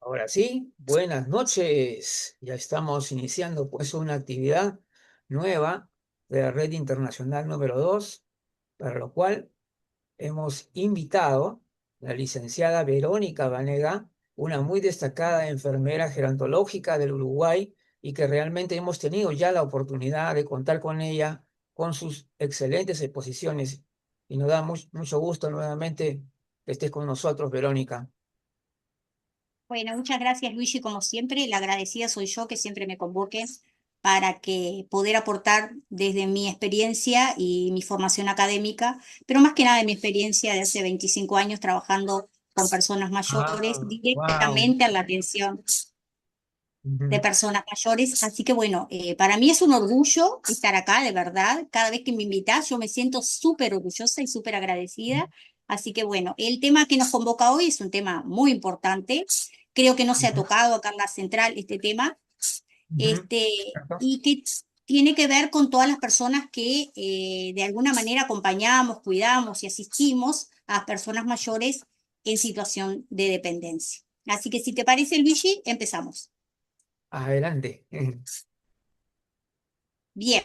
Ahora sí, buenas noches. Ya estamos iniciando pues una actividad nueva de la Red Internacional número 2, para lo cual hemos invitado a la licenciada Verónica Banega, una muy destacada enfermera gerontológica del Uruguay y que realmente hemos tenido ya la oportunidad de contar con ella, con sus excelentes exposiciones. Y nos da mucho gusto nuevamente que estés con nosotros, Verónica. Bueno, muchas gracias, Luigi, como siempre. La agradecida soy yo que siempre me convoques para que poder aportar desde mi experiencia y mi formación académica, pero más que nada de mi experiencia de hace 25 años trabajando con personas mayores Ah, wow. directamente en la atención de personas mayores. Así que bueno, para mí es un orgullo estar acá, de verdad. Cada vez que me invitas, yo me siento súper orgullosa y súper agradecida. Así que bueno, el tema que nos convoca hoy es un tema muy importante. Creo que no se ha tocado acá en la central este tema, este, y que tiene que ver con todas las personas que de alguna manera acompañamos, cuidamos y asistimos a personas mayores en situación de dependencia. Así que si te parece, Luigi, empezamos. Adelante. Bien.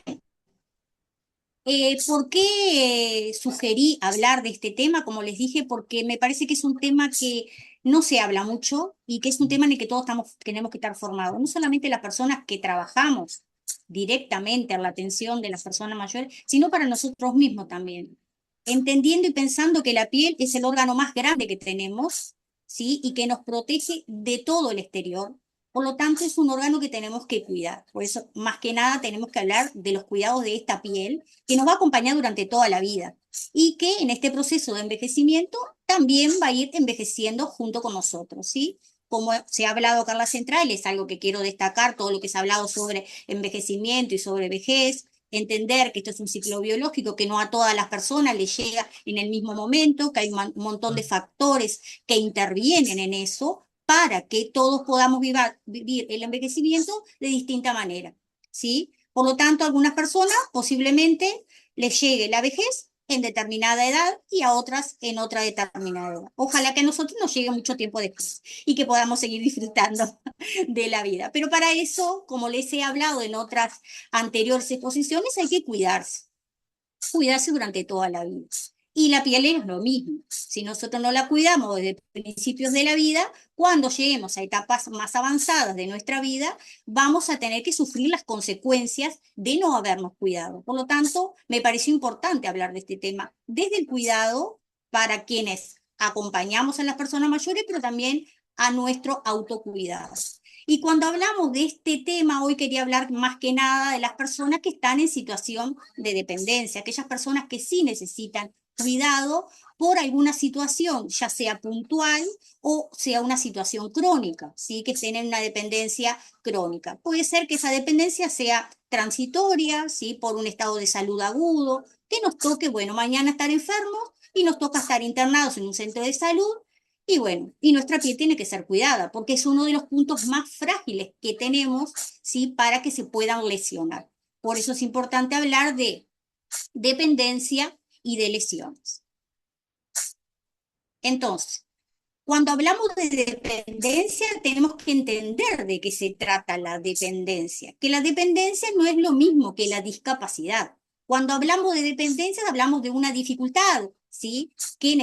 ¿Por qué sugerí hablar de este tema? Como les dije, porque me parece que es un tema que no se habla mucho y que es un tema en el que todos tenemos que estar formados. No solamente las personas que trabajamos directamente en la atención de las personas mayores, sino para nosotros mismos también. Entendiendo y pensando que la piel es el órgano más grande que tenemos, ¿sí? Y que nos protege de todo el exterior. Por lo tanto, es un órgano que tenemos que cuidar. Por eso, más que nada, tenemos que hablar de los cuidados de esta piel que nos va a acompañar durante toda la vida y que en este proceso de envejecimiento también va a ir envejeciendo junto con nosotros, ¿sí? Como se ha hablado acá en la central, es algo que quiero destacar, todo lo que se ha hablado sobre envejecimiento y sobre vejez, entender que esto es un ciclo biológico, que no a todas las personas les llega en el mismo momento, que hay un montón de factores que intervienen en eso para que todos podamos vivir el envejecimiento de distinta manera, ¿sí? Por lo tanto, a algunas personas posiblemente les llegue la vejez en determinada edad y a otras en otra determinada edad. Ojalá que a nosotros nos llegue mucho tiempo después y que podamos seguir disfrutando de la vida. Pero para eso, como les he hablado en otras anteriores exposiciones, hay que cuidarse durante toda la vida. Y la piel es lo mismo. Si nosotros no la cuidamos desde principios de la vida, cuando lleguemos a etapas más avanzadas de nuestra vida, vamos a tener que sufrir las consecuencias de no habernos cuidado. Por lo tanto, me pareció importante hablar de este tema desde el cuidado para quienes acompañamos a las personas mayores, pero también a nuestro autocuidado. Y cuando hablamos de este tema, hoy quería hablar más que nada de las personas que están en situación de dependencia, aquellas personas que sí necesitan cuidado por alguna situación, ya sea puntual o sea una situación crónica, ¿sí? Que estén en una dependencia crónica. Puede ser que esa dependencia sea transitoria, ¿sí? Por un estado de salud agudo, que nos toque, bueno, mañana estar enfermos y nos toca estar internados en un centro de salud y bueno, y nuestra piel tiene que ser cuidada porque es uno de los puntos más frágiles que tenemos, ¿sí? Para que se puedan lesionar. Por eso es importante hablar de dependencia y de lesiones. Entonces, cuando hablamos de dependencia, tenemos que entender de qué se trata la dependencia, que la dependencia no es lo mismo que la discapacidad. Cuando hablamos de dependencia, hablamos de una dificultad, ¿sí? Que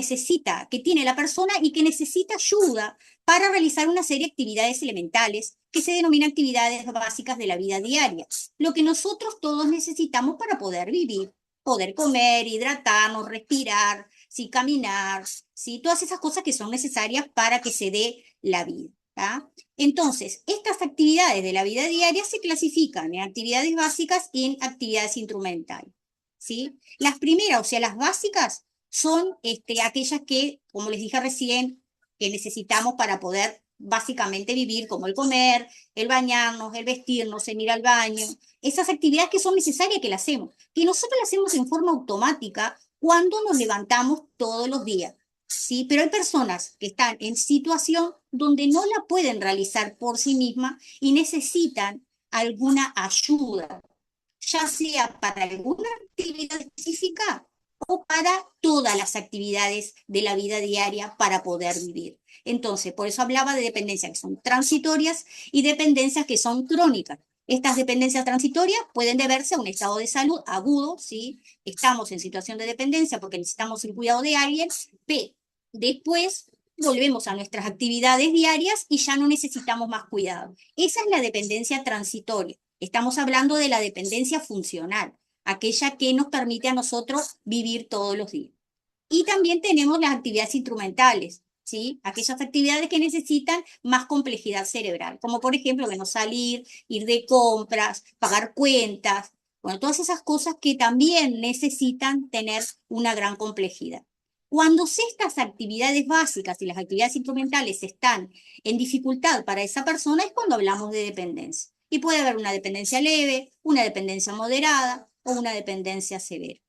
tiene la persona y que necesita ayuda para realizar una serie de actividades elementales que se denominan actividades básicas de la vida diaria, lo que nosotros todos necesitamos para poder vivir, poder comer, hidratarnos, respirar, sí, caminar, ¿sí? Todas esas cosas que son necesarias para que se dé la vida. ¿Tá? Entonces, estas actividades de la vida diaria se clasifican en actividades básicas y en actividades instrumentales. ¿Sí? Las primeras, o sea, las básicas, son aquellas que, como les dije recién, que necesitamos para poder básicamente vivir, como el comer, el bañarnos, el vestirnos, el ir al baño, esas actividades que son necesarias que las hacemos, que nosotros las hacemos en forma automática cuando nos levantamos todos los días. ¿Sí? Pero hay personas que están en situación donde no la pueden realizar por sí mismas y necesitan alguna ayuda, ya sea para alguna actividad específica o para todas las actividades de la vida diaria para poder vivir. Entonces, por eso hablaba de dependencias que son transitorias y dependencias que son crónicas. Estas dependencias transitorias pueden deberse a un estado de salud agudo, ¿sí? Estamos en situación de dependencia porque necesitamos el cuidado de alguien, pero después volvemos a nuestras actividades diarias y ya no necesitamos más cuidado. Esa es la dependencia transitoria. Estamos hablando de la dependencia funcional, aquella que nos permite a nosotros vivir todos los días. Y también tenemos las actividades instrumentales, ¿sí? Aquellas actividades que necesitan más complejidad cerebral, como por ejemplo, bueno, salir, ir de compras, pagar cuentas, bueno, todas esas cosas que también necesitan tener una gran complejidad. Cuando estas actividades básicas y las actividades instrumentales están en dificultad para esa persona es cuando hablamos de dependencia. Y puede haber una dependencia leve, una dependencia moderada o una dependencia severa.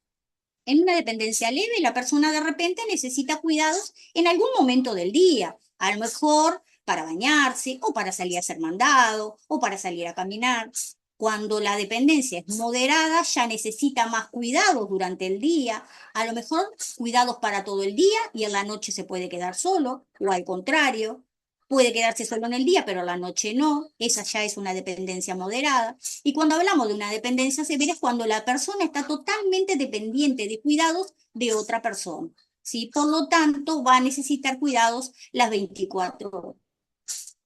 En una dependencia leve, la persona de repente necesita cuidados en algún momento del día, a lo mejor para bañarse o para salir a hacer mandado o para salir a caminar. Cuando la dependencia es moderada, ya necesita más cuidados durante el día, a lo mejor cuidados para todo el día y en la noche se puede quedar solo, o al contrario, puede quedarse solo en el día, pero en la noche no, esa ya es una dependencia moderada. Y cuando hablamos de una dependencia severa es cuando la persona está totalmente dependiente de cuidados de otra persona, ¿sí? Por lo tanto, va a necesitar cuidados las 24 horas.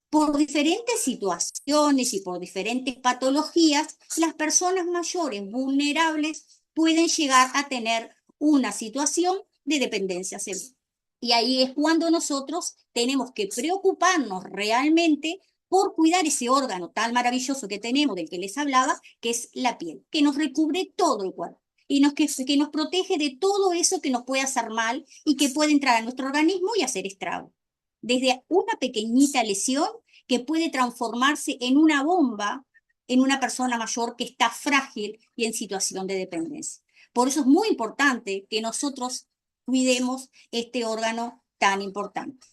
Por diferentes situaciones y por diferentes patologías, las personas mayores vulnerables pueden llegar a tener una situación de dependencia severa. Y ahí es cuando nosotros tenemos que preocuparnos realmente por cuidar ese órgano tan maravilloso que tenemos, del que les hablaba, que es la piel, que nos recubre todo el cuerpo y que nos protege de todo eso que nos puede hacer mal y que puede entrar a nuestro organismo y hacer estrago. Desde una pequeñita lesión que puede transformarse en una bomba en una persona mayor que está frágil y en situación de dependencia. Por eso es muy importante que nosotros cuidemos este órgano tan importante.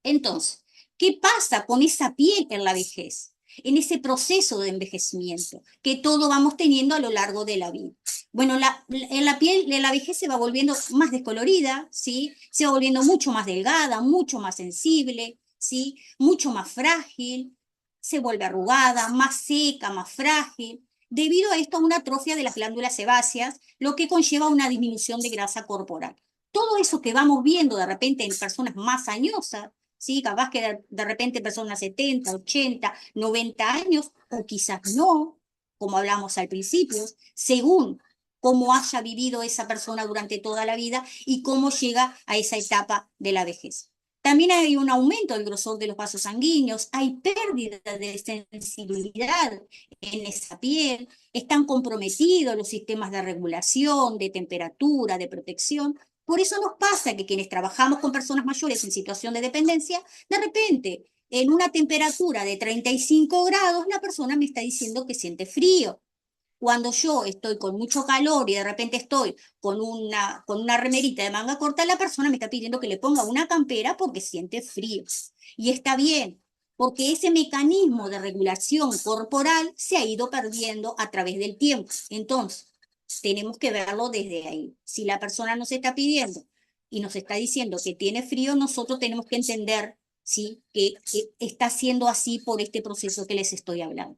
Entonces, ¿qué pasa con esa piel en la vejez? En ese proceso de envejecimiento que todos vamos teniendo a lo largo de la vida. Bueno, la piel de la vejez se va volviendo más descolorida, ¿sí? Se va volviendo mucho más delgada, mucho más sensible, ¿sí? Mucho más frágil, se vuelve arrugada, más seca, más frágil. Debido a esto, a una atrofia de las glándulas sebáceas, lo que conlleva una disminución de grasa corporal. Todo eso que vamos viendo de repente en personas más añosas, ¿sí? Capaz que de repente personas 70, 80, 90 años, o quizás no, como hablamos al principio, según cómo haya vivido esa persona durante toda la vida y cómo llega a esa etapa de la vejez. También hay un aumento del grosor de los vasos sanguíneos, hay pérdida de sensibilidad en esa piel, están comprometidos los sistemas de regulación, de temperatura, de protección. Por eso nos pasa que quienes trabajamos con personas mayores en situación de dependencia, de repente, en una temperatura de 35 grados, la persona me está diciendo que siente frío. Cuando yo estoy con mucho calor y de repente estoy con una remerita de manga corta, la persona me está pidiendo que le ponga una campera porque siente frío. Y está bien, porque ese mecanismo de regulación corporal se ha ido perdiendo a través del tiempo. Entonces, tenemos que verlo desde ahí. Si la persona nos está pidiendo y nos está diciendo que tiene frío, nosotros tenemos que entender, ¿sí?, que está siendo así por este proceso que les estoy hablando.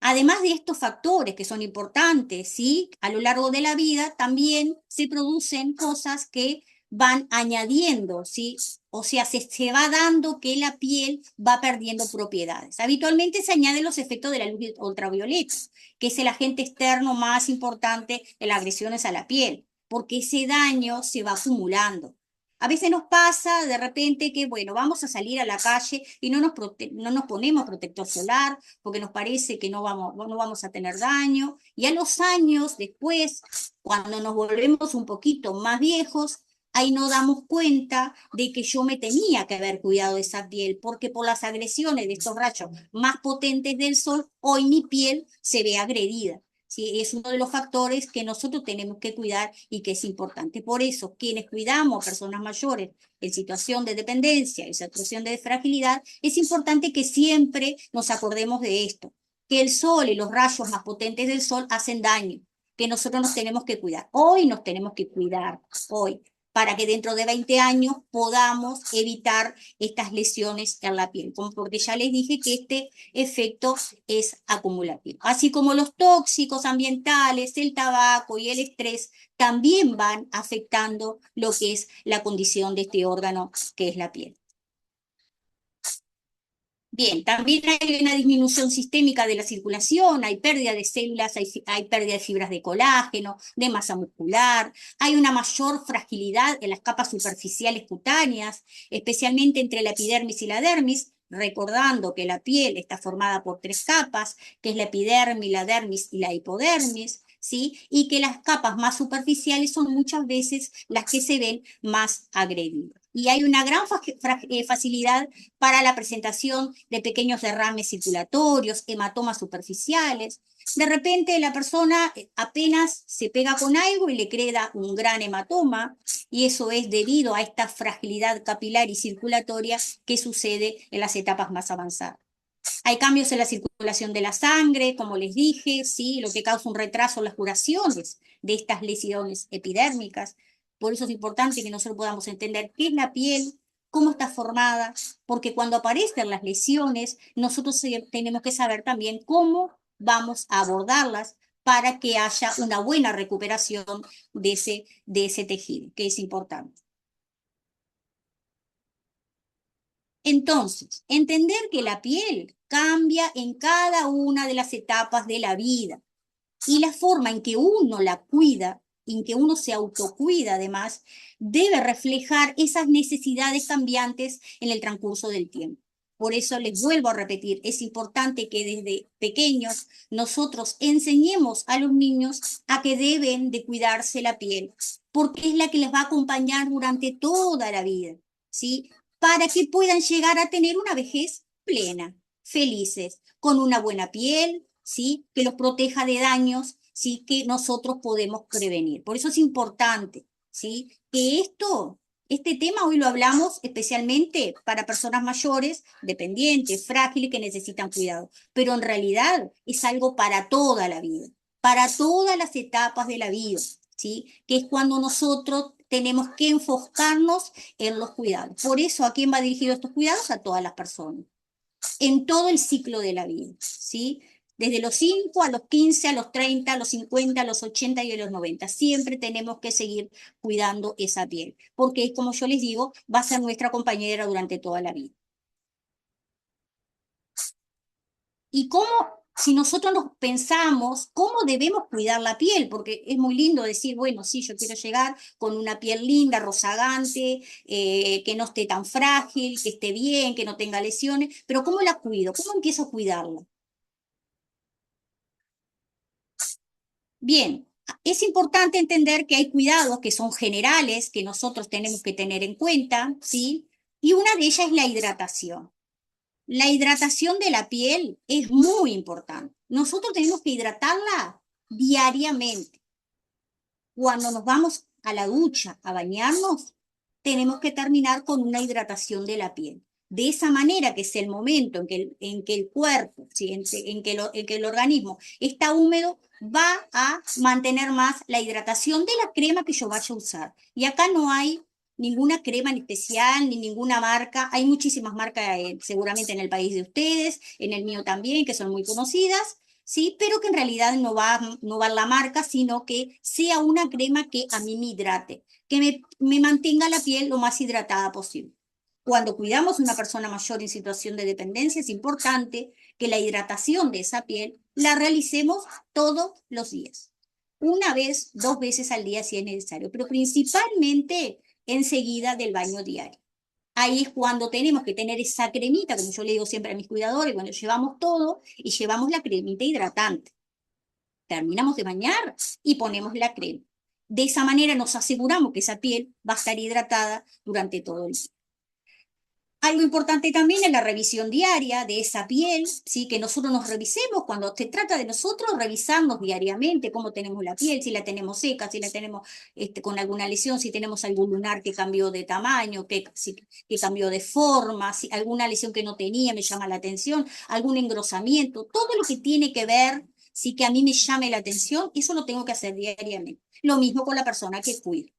Además de estos factores que son importantes, ¿sí? A lo largo de la vida también se producen cosas que van añadiendo, ¿sí? O sea, se va dando que la piel va perdiendo propiedades. Habitualmente se añaden los efectos de la luz ultravioleta, que es el agente externo más importante de las agresiones a la piel, porque ese daño se va acumulando. A veces nos pasa de repente que, bueno, vamos a salir a la calle y no nos ponemos protector solar porque nos parece que no vamos a tener daño. Y a los años después, cuando nos volvemos un poquito más viejos, ahí nos damos cuenta de que yo me tenía que haber cuidado de esa piel, porque por las agresiones de estos rayos más potentes del sol, hoy mi piel se ve agredida. ¿Sí? Es uno de los factores que nosotros tenemos que cuidar y que es importante. Por eso, quienes cuidamos a personas mayores en situación de dependencia, en situación de fragilidad, es importante que siempre nos acordemos de esto, que el sol y los rayos más potentes del sol hacen daño. que nosotros nos tenemos que cuidar. Hoy nos tenemos que cuidar, hoy, para que dentro de 20 años podamos evitar estas lesiones en la piel, porque ya les dije que este efecto es acumulativo. Así como los tóxicos ambientales, el tabaco y el estrés también van afectando lo que es la condición de este órgano que es la piel. Bien, también hay una disminución sistémica de la circulación, hay pérdida de células, hay pérdida de fibras de colágeno, de masa muscular, hay una mayor fragilidad en las capas superficiales cutáneas, especialmente entre la epidermis y la dermis, recordando que la piel está formada por 3 capas, que es la epidermis, la dermis y la hipodermis, ¿sí? Y que las capas más superficiales son muchas veces las que se ven más agredidas. Y hay una gran facilidad para la presentación de pequeños derrames circulatorios, hematomas superficiales. De repente la persona apenas se pega con algo y le crea un gran hematoma, y eso es debido a esta fragilidad capilar y circulatoria que sucede en las etapas más avanzadas. Hay cambios en la circulación de la sangre, como les dije, ¿sí? Lo que causa un retraso en las curaciones de estas lesiones epidérmicas. Por eso es importante que nosotros podamos entender qué es la piel, cómo está formada, porque cuando aparecen las lesiones, nosotros tenemos que saber también cómo vamos a abordarlas para que haya una buena recuperación de ese tejido, que es importante. Entonces, entender que la piel cambia en cada una de las etapas de la vida y la forma en que uno la cuida, en que uno se autocuida además, debe reflejar esas necesidades cambiantes en el transcurso del tiempo. Por eso les vuelvo a repetir, es importante que desde pequeños nosotros enseñemos a los niños a que deben de cuidarse la piel, porque es la que les va a acompañar durante toda la vida, ¿sí? Para que puedan llegar a tener una vejez plena, felices, con una buena piel, ¿sí? Que los proteja de daños, ¿sí? Que nosotros podemos prevenir. Por eso es importante, ¿sí? Que este tema hoy lo hablamos especialmente para personas mayores, dependientes, frágiles, que necesitan cuidado, pero en realidad es algo para toda la vida, para todas las etapas de la vida, ¿sí? Que es cuando nosotros tenemos que enfocarnos en los cuidados. Por eso, ¿a quién va dirigido estos cuidados? A todas las personas, en todo el ciclo de la vida, ¿sí? Desde los 5 a los 15, a los 30, a los 50, a los 80 y a los 90. Siempre tenemos que seguir cuidando esa piel, porque como yo les digo, va a ser nuestra compañera durante toda la vida. ¿Y cómo, si nosotros nos pensamos, cómo debemos cuidar la piel? Porque es muy lindo decir, bueno, sí, yo quiero llegar con una piel linda, rozagante, que no esté tan frágil, que esté bien, que no tenga lesiones, pero ¿cómo la cuido? ¿Cómo empiezo a cuidarla? Bien, es importante entender que hay cuidados que son generales, que nosotros tenemos que tener en cuenta, ¿sí? Y una de ellas es la hidratación. La hidratación de la piel es muy importante. Nosotros tenemos que hidratarla diariamente. Cuando nos vamos a la ducha a bañarnos, tenemos que terminar con una hidratación de la piel. De esa manera, que es el momento en que el cuerpo, ¿sí? En que el organismo está húmedo, va a mantener más la hidratación de la crema que yo vaya a usar. Y acá no hay ninguna crema en especial, ni ninguna marca. Hay muchísimas marcas, seguramente en el país de ustedes, en el mío también, que son muy conocidas, ¿sí? Pero que en realidad no va la marca, sino que sea una crema que a mí me hidrate, que me mantenga la piel lo más hidratada posible. Cuando cuidamos a una persona mayor en situación de dependencia, es importante que la hidratación de esa piel la realicemos todos los días. Una vez, 2 veces al día si es necesario, pero principalmente enseguida del baño diario. Ahí es cuando tenemos que tener esa cremita, como yo le digo siempre a mis cuidadores, cuando llevamos todo y llevamos la cremita hidratante. Terminamos de bañar y ponemos la crema. De esa manera nos aseguramos que esa piel va a estar hidratada durante todo el día. Algo importante también es la revisión diaria de esa piel, ¿sí? Que nosotros nos revisemos cuando se trata de nosotros, revisarnos diariamente cómo tenemos la piel, si la tenemos seca, si la tenemos con alguna lesión, si tenemos algún lunar que cambió de tamaño, que cambió de forma, si alguna lesión que no tenía me llama la atención, algún engrosamiento, todo lo que tiene que ver sí que a mí me llame la atención, eso lo tengo que hacer diariamente. Lo mismo con la persona que cuido.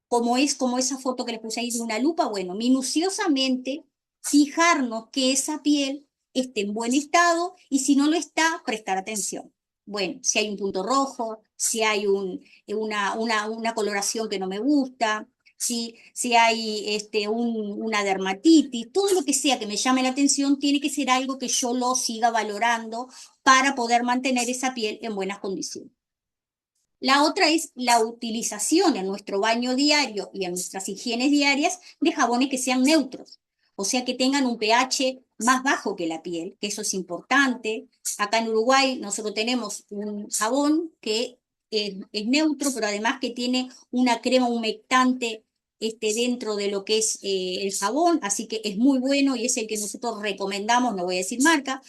Como esa foto que les puse ahí de una lupa, bueno, minuciosamente fijarnos que esa piel esté en buen estado y si no lo está, prestar atención. Bueno, si hay un punto rojo, si hay una coloración que no me gusta, si hay una dermatitis, todo lo que sea que me llame la atención, tiene que ser algo que yo lo siga valorando para poder mantener esa piel en buenas condiciones. La otra es la utilización en nuestro baño diario y en nuestras higienes diarias de jabones que sean neutros, o sea, que tengan un pH más bajo que la piel, que eso es importante. Acá en Uruguay nosotros tenemos un jabón que es neutro, pero además que tiene una crema humectante dentro de lo que es el jabón, así que es muy bueno y es el que nosotros recomendamos, no voy a decir marca,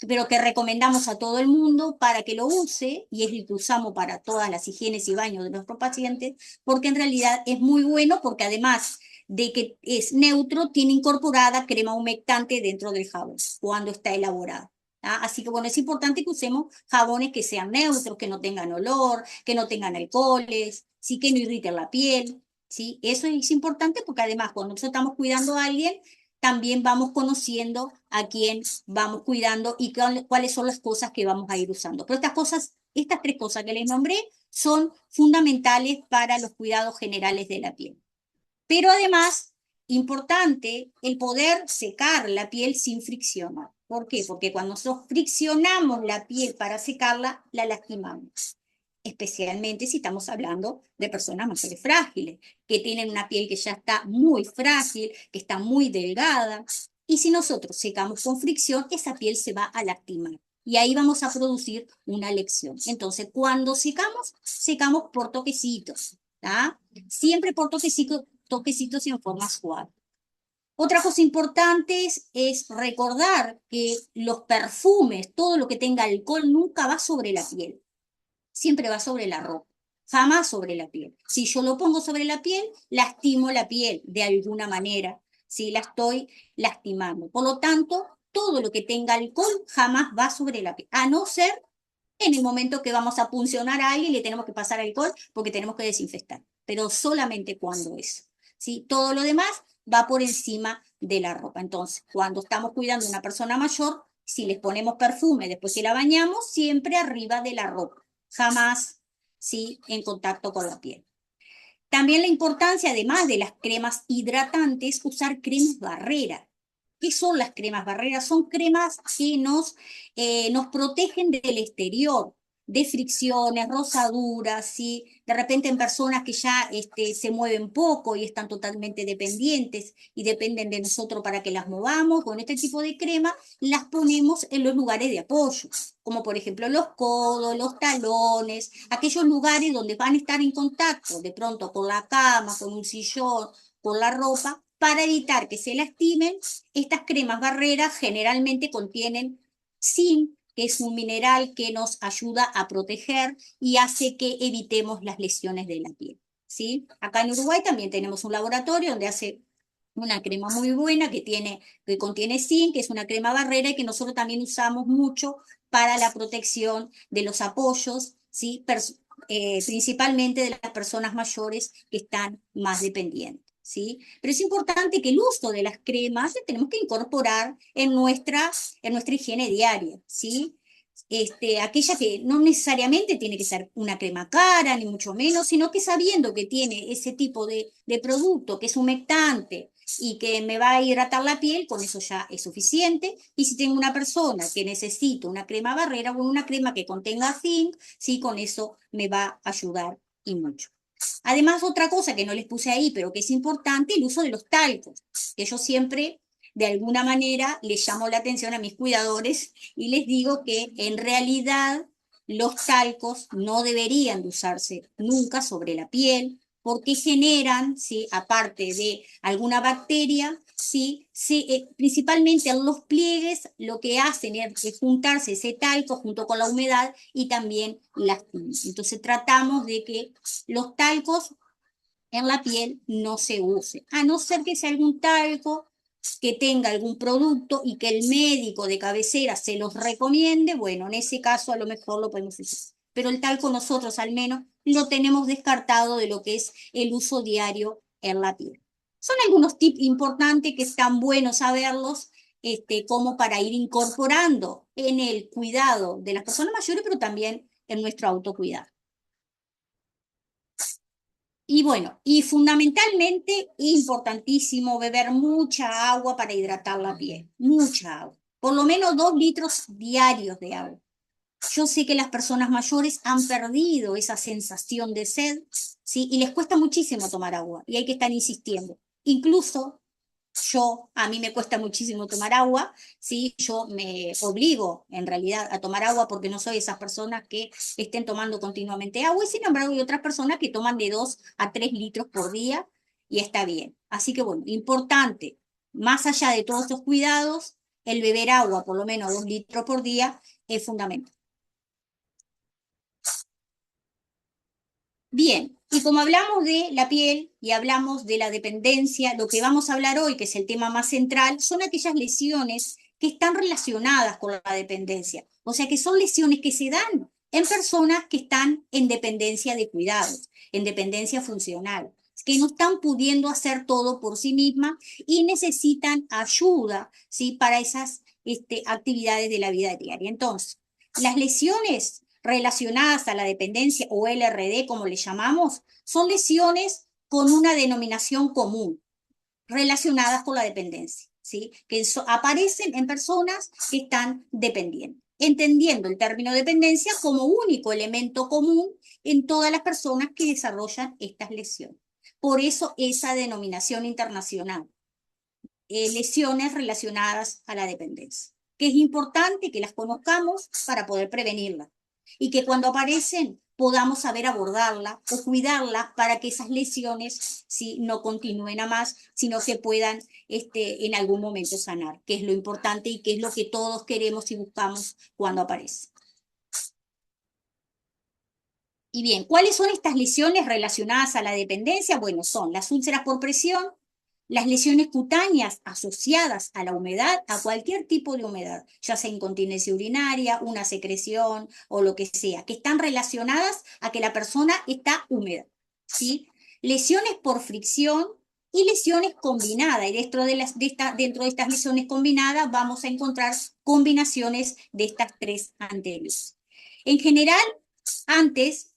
pero que recomendamos a todo el mundo para que lo use, y es el que usamos para todas las higienes y baños de nuestros pacientes, porque en realidad es muy bueno, porque además de que es neutro, tiene incorporada crema humectante dentro del jabón, cuando está elaborado. ¿Ah? Así que bueno, es importante que usemos jabones que sean neutros, que no tengan olor, que no tengan alcoholes, sí, que no irriten la piel. ¿Sí? Eso es importante porque además cuando nosotros estamos cuidando a alguien, también vamos conociendo a quién vamos cuidando y cuáles son las cosas que vamos a ir usando. Pero estas tres cosas que les nombré son fundamentales para los cuidados generales de la piel. Pero además, importante el poder secar la piel sin friccionar. ¿Por qué? Porque cuando nosotros friccionamos la piel para secarla, la lastimamos, especialmente si estamos hablando de personas mayores frágiles, que tienen una piel que ya está muy frágil, que está muy delgada, y si nosotros secamos con fricción, esa piel se va a lastimar. Y ahí vamos a producir una lección. Entonces, cuando secamos, secamos por toquecitos, ¿tá? Siempre por toquecitos y en forma suave. Otra cosa importante es recordar que los perfumes, todo lo que tenga alcohol, nunca va sobre la piel, siempre va sobre la ropa, jamás sobre la piel. Si yo lo pongo sobre la piel, lastimo la piel de alguna manera, si la estoy lastimando. Por lo tanto, todo lo que tenga alcohol jamás va sobre la piel, a no ser en el momento que vamos a puncionar a alguien y le tenemos que pasar alcohol porque tenemos que desinfectar, pero solamente cuando eso. ¿Sí? Todo lo demás va por encima de la ropa. Entonces, cuando estamos cuidando a una persona mayor, si les ponemos perfume después que la bañamos, siempre arriba de la ropa, jamás, ¿sí?, en contacto con la piel. También la importancia, además de las cremas hidratantes, usar cremas barrera. ¿Qué son las cremas barreras? Son cremas que nos protegen del exterior, de fricciones, rosaduras, ¿sí? De repente en personas que ya se mueven poco y están totalmente dependientes y dependen de nosotros para que las movamos. Con este tipo de crema las ponemos en los lugares de apoyo, como por ejemplo los codos, los talones, aquellos lugares donde van a estar en contacto de pronto con la cama, con un sillón, con la ropa, para evitar que se lastimen. Estas cremas barreras generalmente contienen zinc, que es un mineral que nos ayuda a proteger y hace que evitemos las lesiones de la piel. ¿Sí? Acá en Uruguay también tenemos un laboratorio donde hace una crema muy buena que contiene zinc, que es una crema barrera y que nosotros también usamos mucho para la protección de los apoyos, ¿sí? Principalmente de las personas mayores que están más dependientes. ¿Sí? Pero es importante que el uso de las cremas tenemos que incorporar en nuestra higiene diaria, ¿sí? Aquella que no necesariamente tiene que ser una crema cara, ni mucho menos, sino que sabiendo que tiene ese tipo de producto, que es humectante y que me va a hidratar la piel, con eso ya es suficiente. Y si tengo una persona que necesita una crema barrera o una crema que contenga zinc, sí, con eso me va a ayudar y mucho. Además, otra cosa que no les puse ahí, pero que es importante, el uso de los talcos, que yo siempre, de alguna manera, les llamo la atención a mis cuidadores y les digo que en realidad los talcos no deberían de usarse nunca sobre la piel, porque generan, ¿sí?, aparte de alguna bacteria, ¿sí?, principalmente en los pliegues, lo que hacen es juntarse ese talco junto con la humedad y también lastima. Entonces tratamos de que los talcos en la piel no se usen, a no ser que sea algún talco que tenga algún producto y que el médico de cabecera se los recomiende, bueno, en ese caso a lo mejor lo podemos usar. Pero el talco nosotros al menos lo tenemos descartado de lo que es el uso diario en la piel. Son algunos tips importantes que están buenos saberlos, como para ir incorporando en el cuidado de las personas mayores, pero también en nuestro autocuidado. Y bueno, y fundamentalmente importantísimo beber mucha agua para hidratar la piel, mucha agua, por lo menos 2 litros diarios de agua. Yo sé que las personas mayores han perdido esa sensación de sed, ¿sí? Y les cuesta muchísimo tomar agua y hay que estar insistiendo. Incluso a mí me cuesta muchísimo tomar agua, ¿sí? Yo me obligo en realidad a tomar agua porque no soy esas personas que estén tomando continuamente agua y sin embargo hay otras personas que toman de 2 a 3 litros por día y está bien. Así que bueno, importante, más allá de todos estos cuidados, el beber agua por lo menos 2 litros por día es fundamental. Bien, y como hablamos de la piel y hablamos de la dependencia, lo que vamos a hablar hoy, que es el tema más central, son aquellas lesiones que están relacionadas con la dependencia. O sea, que son lesiones que se dan en personas que están en dependencia de cuidados, en dependencia funcional, que no están pudiendo hacer todo por sí mismas y necesitan ayuda, ¿sí? Para esas actividades de la vida diaria. Entonces, las lesiones relacionadas a la dependencia o LRD, como le llamamos, son lesiones con una denominación común relacionadas con la dependencia, ¿sí? Que aparecen en personas que están dependientes, entendiendo el término dependencia como único elemento común en todas las personas que desarrollan estas lesiones. Por eso esa denominación internacional, lesiones relacionadas a la dependencia, que es importante que las conozcamos para poder prevenirlas y que cuando aparecen podamos saber abordarlas o cuidarlas para que esas lesiones no continúen a más, sino que puedan en algún momento sanar, que es lo importante y que es lo que todos queremos y buscamos cuando aparece. Y bien, ¿cuáles son estas lesiones relacionadas a la dependencia? Bueno, son las úlceras por presión, las lesiones cutáneas asociadas a la humedad, a cualquier tipo de humedad, ya sea incontinencia urinaria, una secreción o lo que sea, que están relacionadas a que la persona está húmeda, ¿sí? Lesiones por fricción y lesiones combinadas. Y dentro de estas lesiones combinadas vamos a encontrar combinaciones de estas tres anteriores. En general, antes,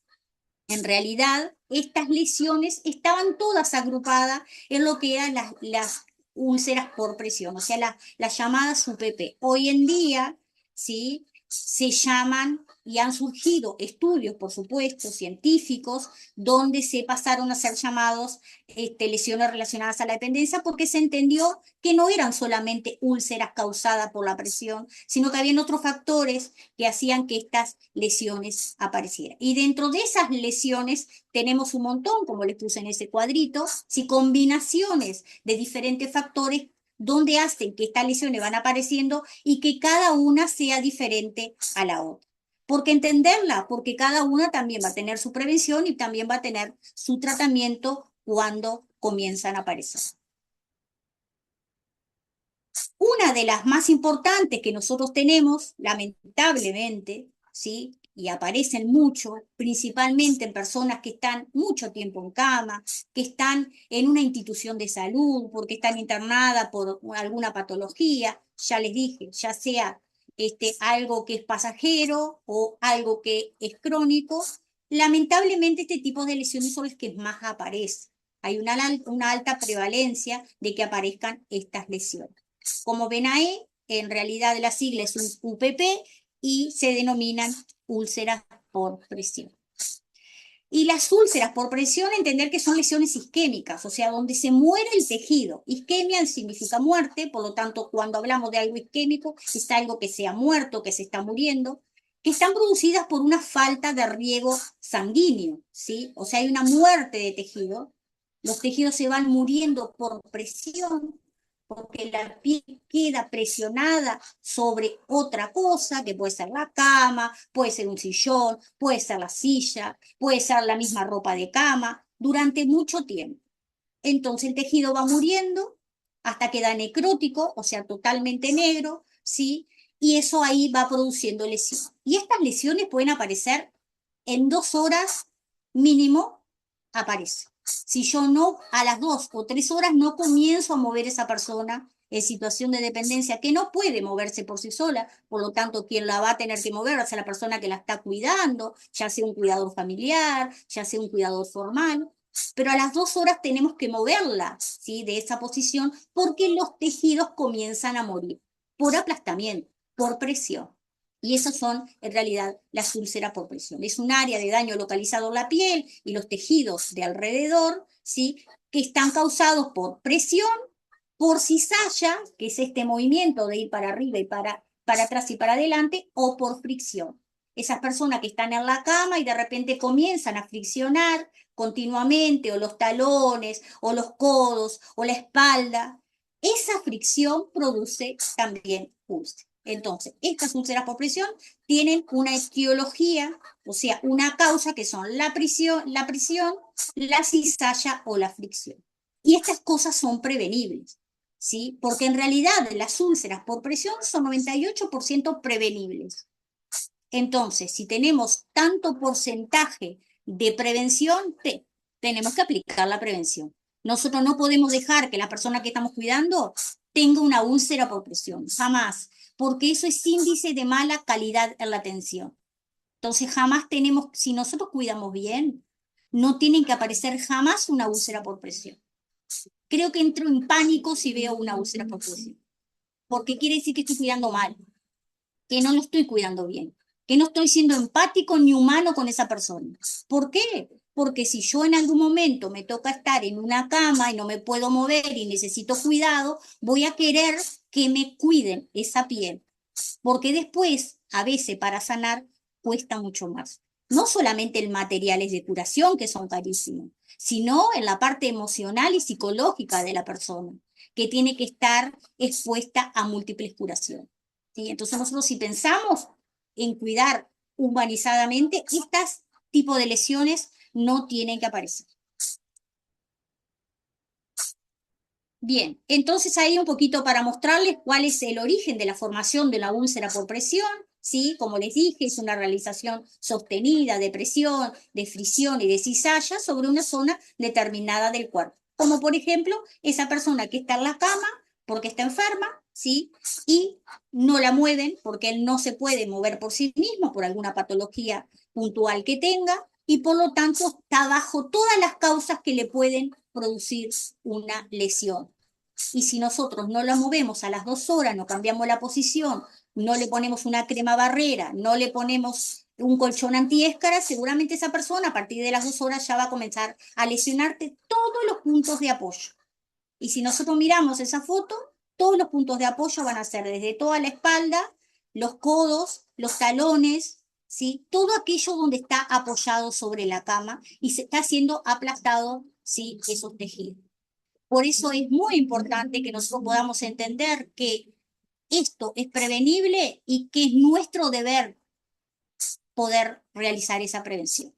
en realidad, estas lesiones estaban todas agrupadas en lo que eran las úlceras por presión, o sea, las llamadas UPP. Hoy en día, ¿sí? Se llaman y han surgido estudios, por supuesto, científicos, donde se pasaron a ser llamados lesiones relacionadas a la dependencia porque se entendió que no eran solamente úlceras causadas por la presión, sino que habían otros factores que hacían que estas lesiones aparecieran. Y dentro de esas lesiones tenemos un montón, como les puse en ese cuadrito, si combinaciones de diferentes factores donde hacen que estas lesiones van apareciendo y que cada una sea diferente a la otra. ¿Por qué entenderla? Porque cada una también va a tener su prevención y también va a tener su tratamiento cuando comienzan a aparecer. Una de las más importantes que nosotros tenemos, lamentablemente, ¿sí? Y aparecen mucho, principalmente en personas que están mucho tiempo en cama, que están en una institución de salud, porque están internadas por alguna patología, ya les dije, ya sea algo que es pasajero o algo que es crónico. Lamentablemente este tipo de lesiones son las que más aparecen. Hay una alta prevalencia de que aparezcan estas lesiones. Como ven ahí, en realidad la sigla es un UPP y se denominan úlceras por presión. Y las úlceras por presión, entender que son lesiones isquémicas, o sea, donde se muere el tejido. Isquemia significa muerte, por lo tanto, cuando hablamos de algo isquémico, es algo que se ha muerto, que se está muriendo, que están producidas por una falta de riego sanguíneo, ¿sí? O sea, hay una muerte de tejido. Los tejidos se van muriendo por presión, porque la piel queda presionada sobre otra cosa, que puede ser la cama, puede ser un sillón, puede ser la silla, puede ser la misma ropa de cama, durante mucho tiempo. Entonces el tejido va muriendo hasta queda necrótico, o sea, totalmente negro, ¿sí? Y eso ahí va produciendo lesión. Y estas lesiones pueden aparecer en 2 horas mínimo, aparece. Si yo no, a las 2 o 3 horas no comienzo a mover esa persona en situación de dependencia, que no puede moverse por sí sola, por lo tanto, quien la va a tener que mover va a ser la persona que la está cuidando, ya sea un cuidador familiar, ya sea un cuidador formal, pero a las 2 horas tenemos que moverla, ¿sí? De esa posición, porque los tejidos comienzan a morir por aplastamiento, por presión. Y esas son, en realidad, las úlceras por presión. Es un área de daño localizado en la piel y los tejidos de alrededor, ¿sí? Que están causados por presión, por cizalla, que es este movimiento de ir para arriba y para atrás y para adelante, o por fricción. Esas personas que están en la cama y de repente comienzan a friccionar continuamente, o los talones, o los codos, o la espalda, esa fricción produce también úlceras. Entonces, estas úlceras por presión tienen una etiología, o sea, una causa que son la presión, la cizalla o la fricción. Y estas cosas son prevenibles, ¿sí? Porque en realidad las úlceras por presión son 98% prevenibles. Entonces, si tenemos tanto porcentaje de prevención, tenemos que aplicar la prevención. Nosotros no podemos dejar que la persona que estamos cuidando tenga una úlcera por presión, jamás, porque eso es índice de mala calidad en la atención. Entonces, jamás tenemos, si nosotros cuidamos bien, no tienen que aparecer jamás una úlcera por presión. Creo que entro en pánico si veo una úlcera por presión, porque quiere decir que estoy cuidando mal, que no lo estoy cuidando bien, que no estoy siendo empático ni humano con esa persona. ¿Por qué? Porque si yo en algún momento me toca estar en una cama y no me puedo mover y necesito cuidado, voy a querer que me cuiden esa piel, porque después, a veces para sanar, cuesta mucho más. No solamente en materiales de curación, que son carísimos, sino en la parte emocional y psicológica de la persona, que tiene que estar expuesta a múltiples curaciones. ¿Sí? Entonces nosotros, si pensamos en cuidar humanizadamente, estas tipos de lesiones no tienen que aparecer. Bien, entonces ahí un poquito para mostrarles cuál es el origen de la formación de la úlcera por presión, ¿sí? Como les dije, es una realización sostenida de presión, de fricción y de cizalla sobre una zona determinada del cuerpo. Como por ejemplo, esa persona que está en la cama porque está enferma, ¿sí? Y no la mueven porque él no se puede mover por sí mismo, por alguna patología puntual que tenga, y por lo tanto está bajo todas las causas que le pueden producir una lesión. Y si nosotros no la movemos a las 2 horas, no cambiamos la posición, no le ponemos una crema barrera, no le ponemos un colchón antiéscara, seguramente esa persona a partir de las 2 horas ya va a comenzar a lesionarte todos los puntos de apoyo. Y si nosotros miramos esa foto, todos los puntos de apoyo van a ser desde toda la espalda, los codos, los talones, ¿sí? Todo aquello donde está apoyado sobre la cama y se está siendo aplastado, ¿sí? Esos tejidos. Por eso es muy importante que nosotros podamos entender que esto es prevenible y que es nuestro deber poder realizar esa prevención.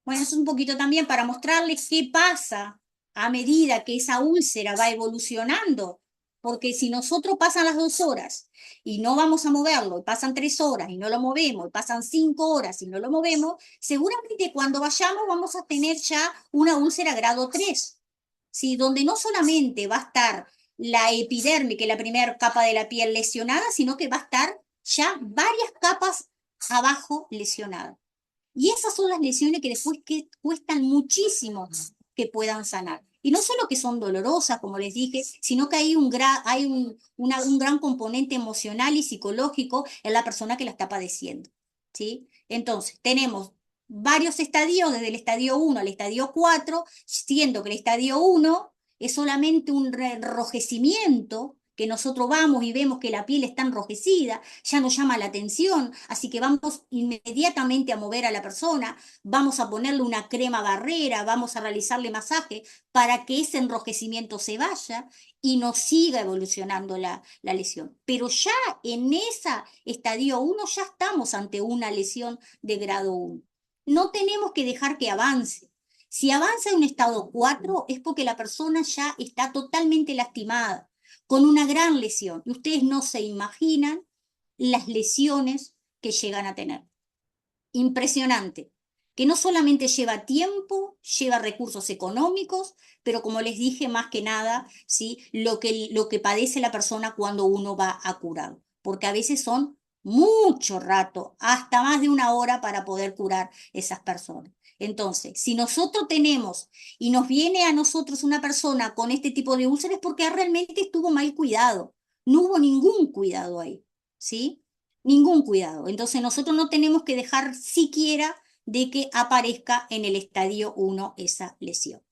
Bueno, eso es un poquito también para mostrarles qué pasa a medida que esa úlcera va evolucionando. Porque si nosotros pasan las 2 horas y no vamos a moverlo, y pasan 3 horas y no lo movemos, y pasan 5 horas y no lo movemos, seguramente cuando vayamos vamos a tener ya una úlcera grado 3, ¿sí? Donde no solamente va a estar la epidermis, que es la primera capa de la piel lesionada, sino que va a estar ya varias capas abajo lesionadas. Y esas son las lesiones que después cuestan muchísimo que puedan sanar. Y no solo que son dolorosas, como les dije, sino que hay un gran componente emocional y psicológico en la persona que la está padeciendo, ¿sí? Entonces, tenemos varios estadios, desde el estadio 1 al estadio 4, siendo que el estadio 1 es solamente un enrojecimiento, que nosotros vamos y vemos que la piel está enrojecida, ya nos llama la atención, así que vamos inmediatamente a mover a la persona, vamos a ponerle una crema barrera, vamos a realizarle masaje para que ese enrojecimiento se vaya y no siga evolucionando la lesión. Pero ya en esa estadio 1 ya estamos ante una lesión de grado 1. No tenemos que dejar que avance. Si avanza en un estado 4 es porque la persona ya está totalmente lastimada, con una gran lesión. Y ustedes no se imaginan las lesiones que llegan a tener. Impresionante, que no solamente lleva tiempo, lleva recursos económicos, pero como les dije, más que nada, ¿sí? Lo que padece la persona cuando uno va a curar, porque a veces son mucho rato, hasta más de una hora para poder curar esas personas. Entonces, si nosotros tenemos y nos viene a nosotros una persona con este tipo de úlceras, es porque realmente estuvo mal cuidado, no hubo ningún cuidado ahí, ¿sí? Ningún cuidado. Entonces nosotros no tenemos que dejar siquiera de que aparezca en el estadio 1 esa lesión.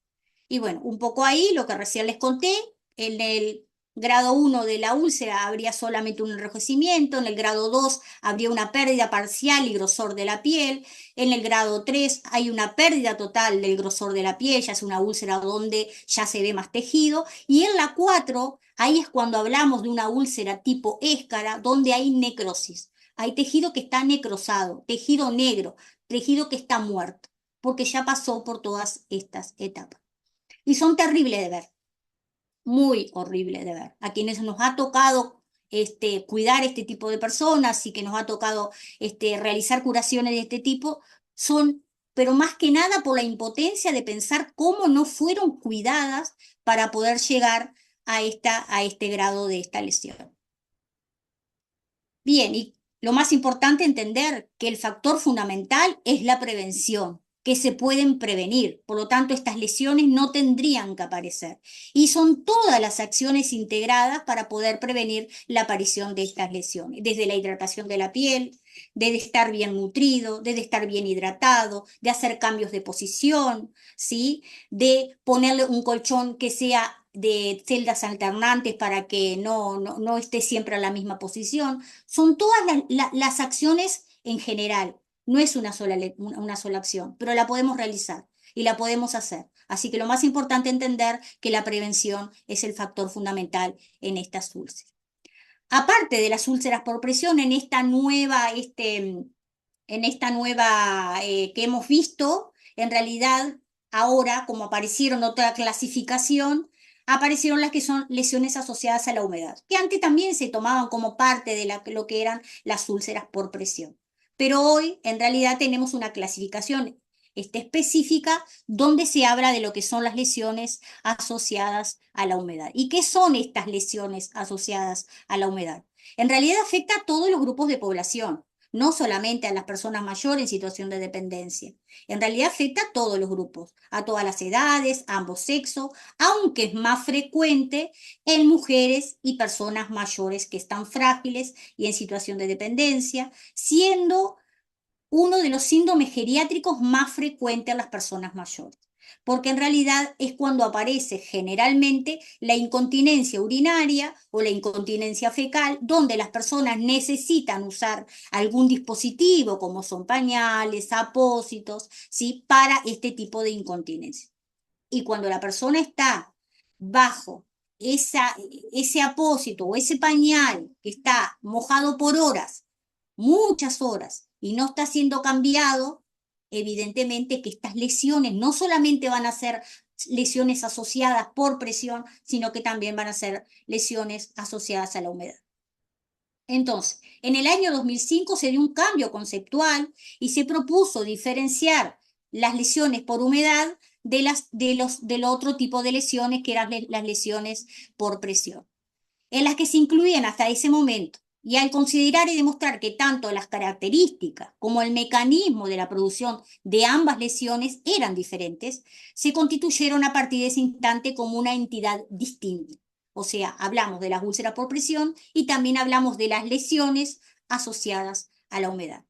Y bueno, un poco ahí lo que recién les conté, en el grado 1 de la úlcera habría solamente un enrojecimiento, en el grado 2 habría una pérdida parcial y grosor de la piel, en el grado 3 hay una pérdida total del grosor de la piel, ya es una úlcera donde ya se ve más tejido, y en la 4 ahí es cuando hablamos de una úlcera tipo escara, donde hay necrosis. Hay tejido que está necrosado, tejido negro, tejido que está muerto, porque ya pasó por todas estas etapas. Y son terribles de ver, muy horribles de ver. A quienes nos ha tocado cuidar este tipo de personas y que nos ha tocado realizar curaciones de este tipo, son, pero más que nada por la impotencia de pensar cómo no fueron cuidadas para poder llegar a este grado de esta lesión. Bien, y lo más importante entender que el factor fundamental es la prevención, que se pueden prevenir. Por lo tanto, estas lesiones no tendrían que aparecer. Y son todas las acciones integradas para poder prevenir la aparición de estas lesiones, desde la hidratación de la piel, de estar bien nutrido, de estar bien hidratado, de hacer cambios de posición, ¿sí? De ponerle un colchón que sea de celdas alternantes para que no esté siempre en la misma posición. Son todas las acciones en general. No es una sola acción, pero la podemos realizar y la podemos hacer. Así que lo más importante es entender que la prevención es el factor fundamental en estas úlceras. Aparte de las úlceras por presión, que hemos visto, en realidad ahora, como aparecieron otra clasificación, aparecieron las que son lesiones asociadas a la humedad, que antes también se tomaban como parte de lo que eran las úlceras por presión. Pero hoy, en realidad, tenemos una clasificación específica donde se habla de lo que son las lesiones asociadas a la humedad. ¿Y qué son estas lesiones asociadas a la humedad? En realidad afecta a todos los grupos de población, no solamente a las personas mayores en situación de dependencia. En realidad afecta a todos los grupos, a todas las edades, a ambos sexos, aunque es más frecuente en mujeres y personas mayores que están frágiles y en situación de dependencia, siendo uno de los síndromes geriátricos más frecuentes en las personas mayores, porque en realidad es cuando aparece generalmente la incontinencia urinaria o la incontinencia fecal, donde las personas necesitan usar algún dispositivo, como son pañales, apósitos, ¿sí? Para este tipo de incontinencia. Y cuando la persona está bajo ese apósito o ese pañal que está mojado por horas, muchas horas, y no está siendo cambiado, evidentemente que estas lesiones no solamente van a ser lesiones asociadas por presión, sino que también van a ser lesiones asociadas a la humedad. Entonces, en el año 2005 se dio un cambio conceptual y se propuso diferenciar las lesiones por humedad del otro tipo de lesiones que eran las lesiones por presión, en las que se incluían hasta ese momento. Y al considerar y demostrar que tanto las características como el mecanismo de la producción de ambas lesiones eran diferentes, se constituyeron a partir de ese instante como una entidad distinta. O sea, hablamos de las úlceras por presión y también hablamos de las lesiones asociadas a la humedad.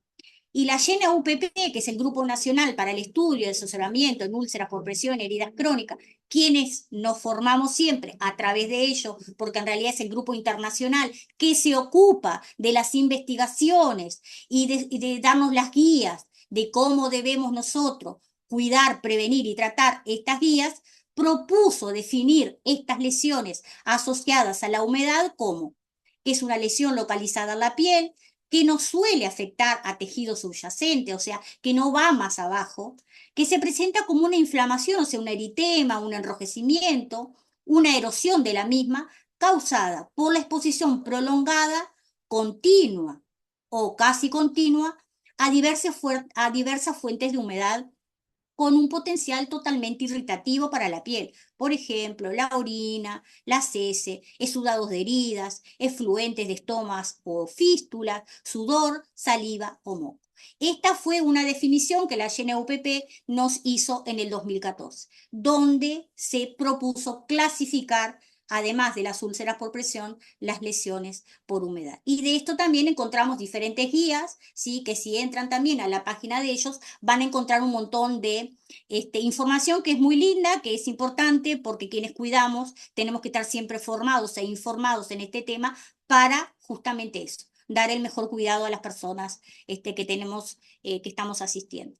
Y la YNUPP, que es el Grupo Nacional para el Estudio y Asesoramiento en Úlceras por Presión y Heridas Crónicas, quienes nos formamos siempre a través de ello, porque en realidad es el grupo internacional que se ocupa de las investigaciones y de darnos las guías de cómo debemos nosotros cuidar, prevenir y tratar estas guías, propuso definir estas lesiones asociadas a la humedad como que es una lesión localizada en la piel, que no suele afectar a tejido subyacente, o sea, que no va más abajo, que se presenta como una inflamación, o sea, un eritema, un enrojecimiento, una erosión de la misma, causada por la exposición prolongada, continua o casi continua a diversas fuentes de humedad con un potencial totalmente irritativo para la piel. Por ejemplo, la orina, las heces, exudados de heridas, efluentes de estomas o fístulas, sudor, saliva o moco. Esta fue una definición que la GNUPP nos hizo en el 2014, donde se propuso clasificar, además de las úlceras por presión, las lesiones por humedad. Y de esto también encontramos diferentes guías, ¿sí? Que si entran también a la página de ellos, van a encontrar un montón de información que es muy linda, que es importante, porque quienes cuidamos tenemos que estar siempre formados e informados en este tema para justamente eso, dar el mejor cuidado a las personas que tenemos, que estamos asistiendo.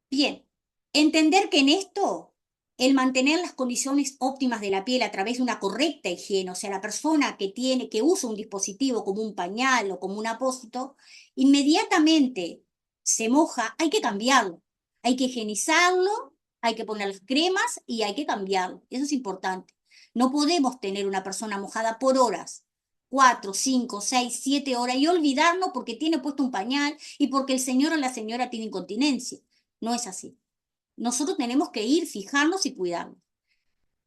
Bien, entender que en esto, el mantener las condiciones óptimas de la piel a través de una correcta higiene, o sea, la persona que usa un dispositivo como un pañal o como un apósito, inmediatamente se moja, hay que cambiarlo, hay que higienizarlo, hay que poner las cremas y hay que cambiarlo. Eso es importante. No podemos tener una persona mojada por horas, 4, 5, 6, 7 horas, y olvidarnos porque tiene puesto un pañal y porque el señor o la señora tiene incontinencia. No es así. Nosotros tenemos que ir, fijarnos y cuidarnos.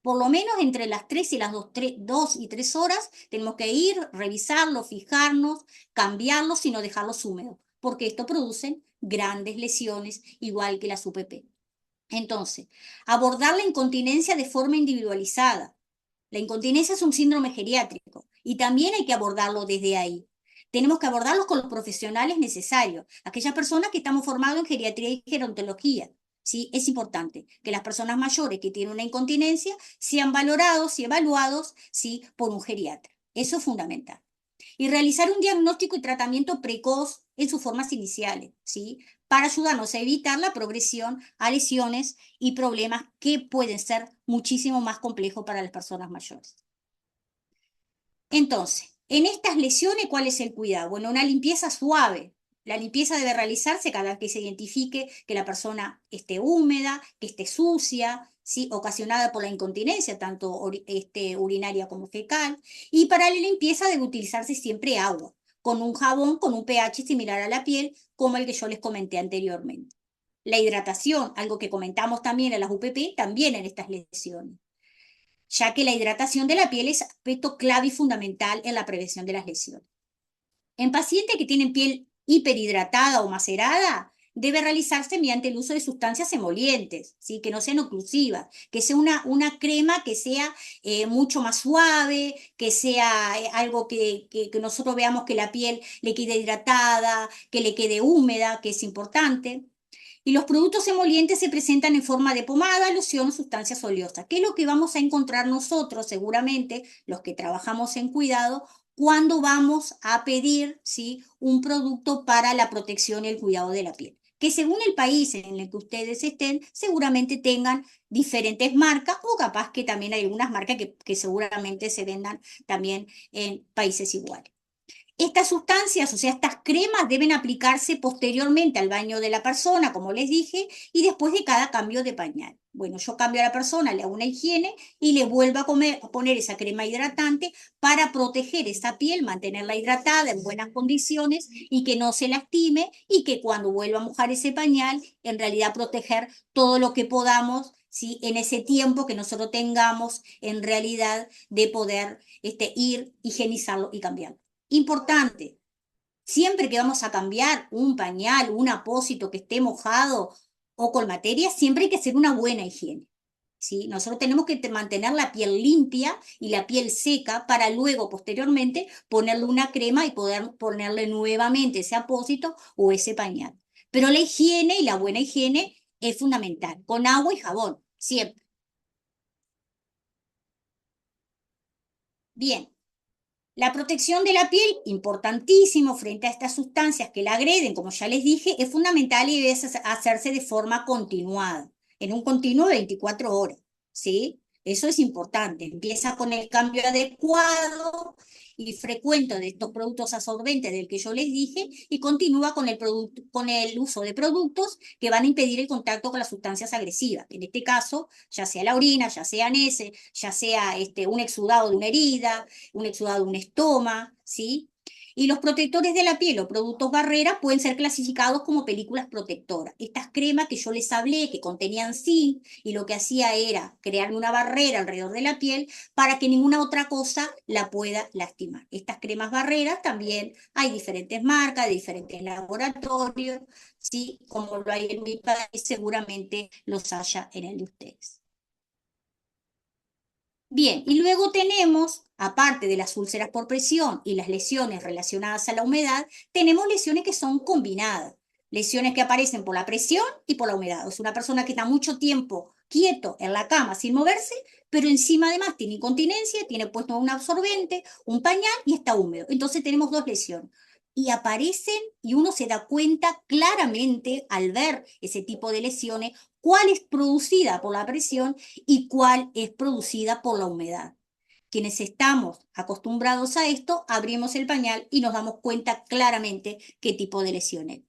Por lo menos entre las 3 y las 2 y 3 horas tenemos que ir, revisarlo, fijarnos, cambiarlos y no dejarlos húmedos, porque esto produce grandes lesiones, igual que las UPP. Entonces, abordar la incontinencia de forma individualizada. La incontinencia es un síndrome geriátrico y también hay que abordarlo desde ahí. Tenemos que abordarlos con los profesionales necesarios, aquellas personas que estamos formados en geriatría y gerontología. ¿Sí? Es importante que las personas mayores que tienen una incontinencia sean valorados y evaluados, ¿sí? Por un geriatra. Eso es fundamental. Y realizar un diagnóstico y tratamiento precoz en sus formas iniciales, ¿sí? Para ayudarnos a evitar la progresión a lesiones y problemas que pueden ser muchísimo más complejos para las personas mayores. Entonces, en estas lesiones, ¿cuál es el cuidado? Bueno, una limpieza suave. La limpieza debe realizarse cada vez que se identifique que la persona esté húmeda, que esté sucia, ¿sí? Ocasionada por la incontinencia, tanto urinaria como fecal. Y para la limpieza debe utilizarse siempre agua, con un jabón con un pH similar a la piel, como el que yo les comenté anteriormente. La hidratación, algo que comentamos también en las UPP, también en estas lesiones, ya que la hidratación de la piel es aspecto clave y fundamental en la prevención de las lesiones. En pacientes que tienen piel hiperhidratada o macerada, debe realizarse mediante el uso de sustancias emolientes, ¿sí? Que no sean oclusivas, que sea una crema que sea mucho más suave, que sea algo que nosotros veamos que la piel le quede hidratada, que le quede húmeda, que es importante. Y los productos emolientes se presentan en forma de pomada, loción o sustancias oleosas, que es lo que vamos a encontrar nosotros, seguramente, los que trabajamos en cuidado, cuando vamos a pedir, ¿sí? Un producto para la protección y el cuidado de la piel. Que según el país en el que ustedes estén, seguramente tengan diferentes marcas o capaz que también hay algunas marcas que seguramente se vendan también en países iguales. Estas sustancias, o sea, estas cremas deben aplicarse posteriormente al baño de la persona, como les dije, y después de cada cambio de pañal. Bueno, yo cambio a la persona, le hago una higiene y le vuelvo a poner esa crema hidratante para proteger esa piel, mantenerla hidratada en buenas condiciones y que no se lastime y que cuando vuelva a mojar ese pañal, en realidad proteger todo lo que podamos, ¿sí? En ese tiempo que nosotros tengamos en realidad de poder ir, higienizarlo y cambiarlo. Importante, siempre que vamos a cambiar un pañal, un apósito que esté mojado o con materia, siempre hay que hacer una buena higiene. ¿Sí? Nosotros tenemos que mantener la piel limpia y la piel seca para luego, posteriormente, ponerle una crema y poder ponerle nuevamente ese apósito o ese pañal. Pero la higiene y la buena higiene es fundamental, con agua y jabón, siempre. Bien. La protección de la piel, importantísimo frente a estas sustancias que la agreden, como ya les dije, es fundamental y debe hacerse de forma continuada, en un continuo de 24 horas, ¿sí? Eso es importante. Empieza con el cambio adecuado y frecuente de estos productos absorbentes del que yo les dije y continúa con con el uso de productos que van a impedir el contacto con las sustancias agresivas. En este caso, ya sea la orina, ya sea neces, ya sea un exudado de una herida, un exudado de un estoma, ¿sí? Y los protectores de la piel o productos barrera pueden ser clasificados como películas protectoras. Estas cremas que yo les hablé, que contenían zinc, y lo que hacía era crearme una barrera alrededor de la piel para que ninguna otra cosa la pueda lastimar. Estas cremas barreras también hay diferentes marcas, de diferentes laboratorios, ¿sí? Como lo hay en mi país, seguramente los haya en el de ustedes. Bien, y luego tenemos, aparte de las úlceras por presión y las lesiones relacionadas a la humedad, tenemos lesiones que son combinadas, lesiones que aparecen por la presión y por la humedad. Es una persona que está mucho tiempo quieto en la cama sin moverse, pero encima además tiene incontinencia, tiene puesto un absorbente, un pañal y está húmedo. Entonces tenemos dos lesiones. Y aparecen y uno se da cuenta claramente al ver ese tipo de lesiones cuál es producida por la presión y cuál es producida por la humedad. Quienes estamos acostumbrados a esto, abrimos el pañal y nos damos cuenta claramente qué tipo de lesiones.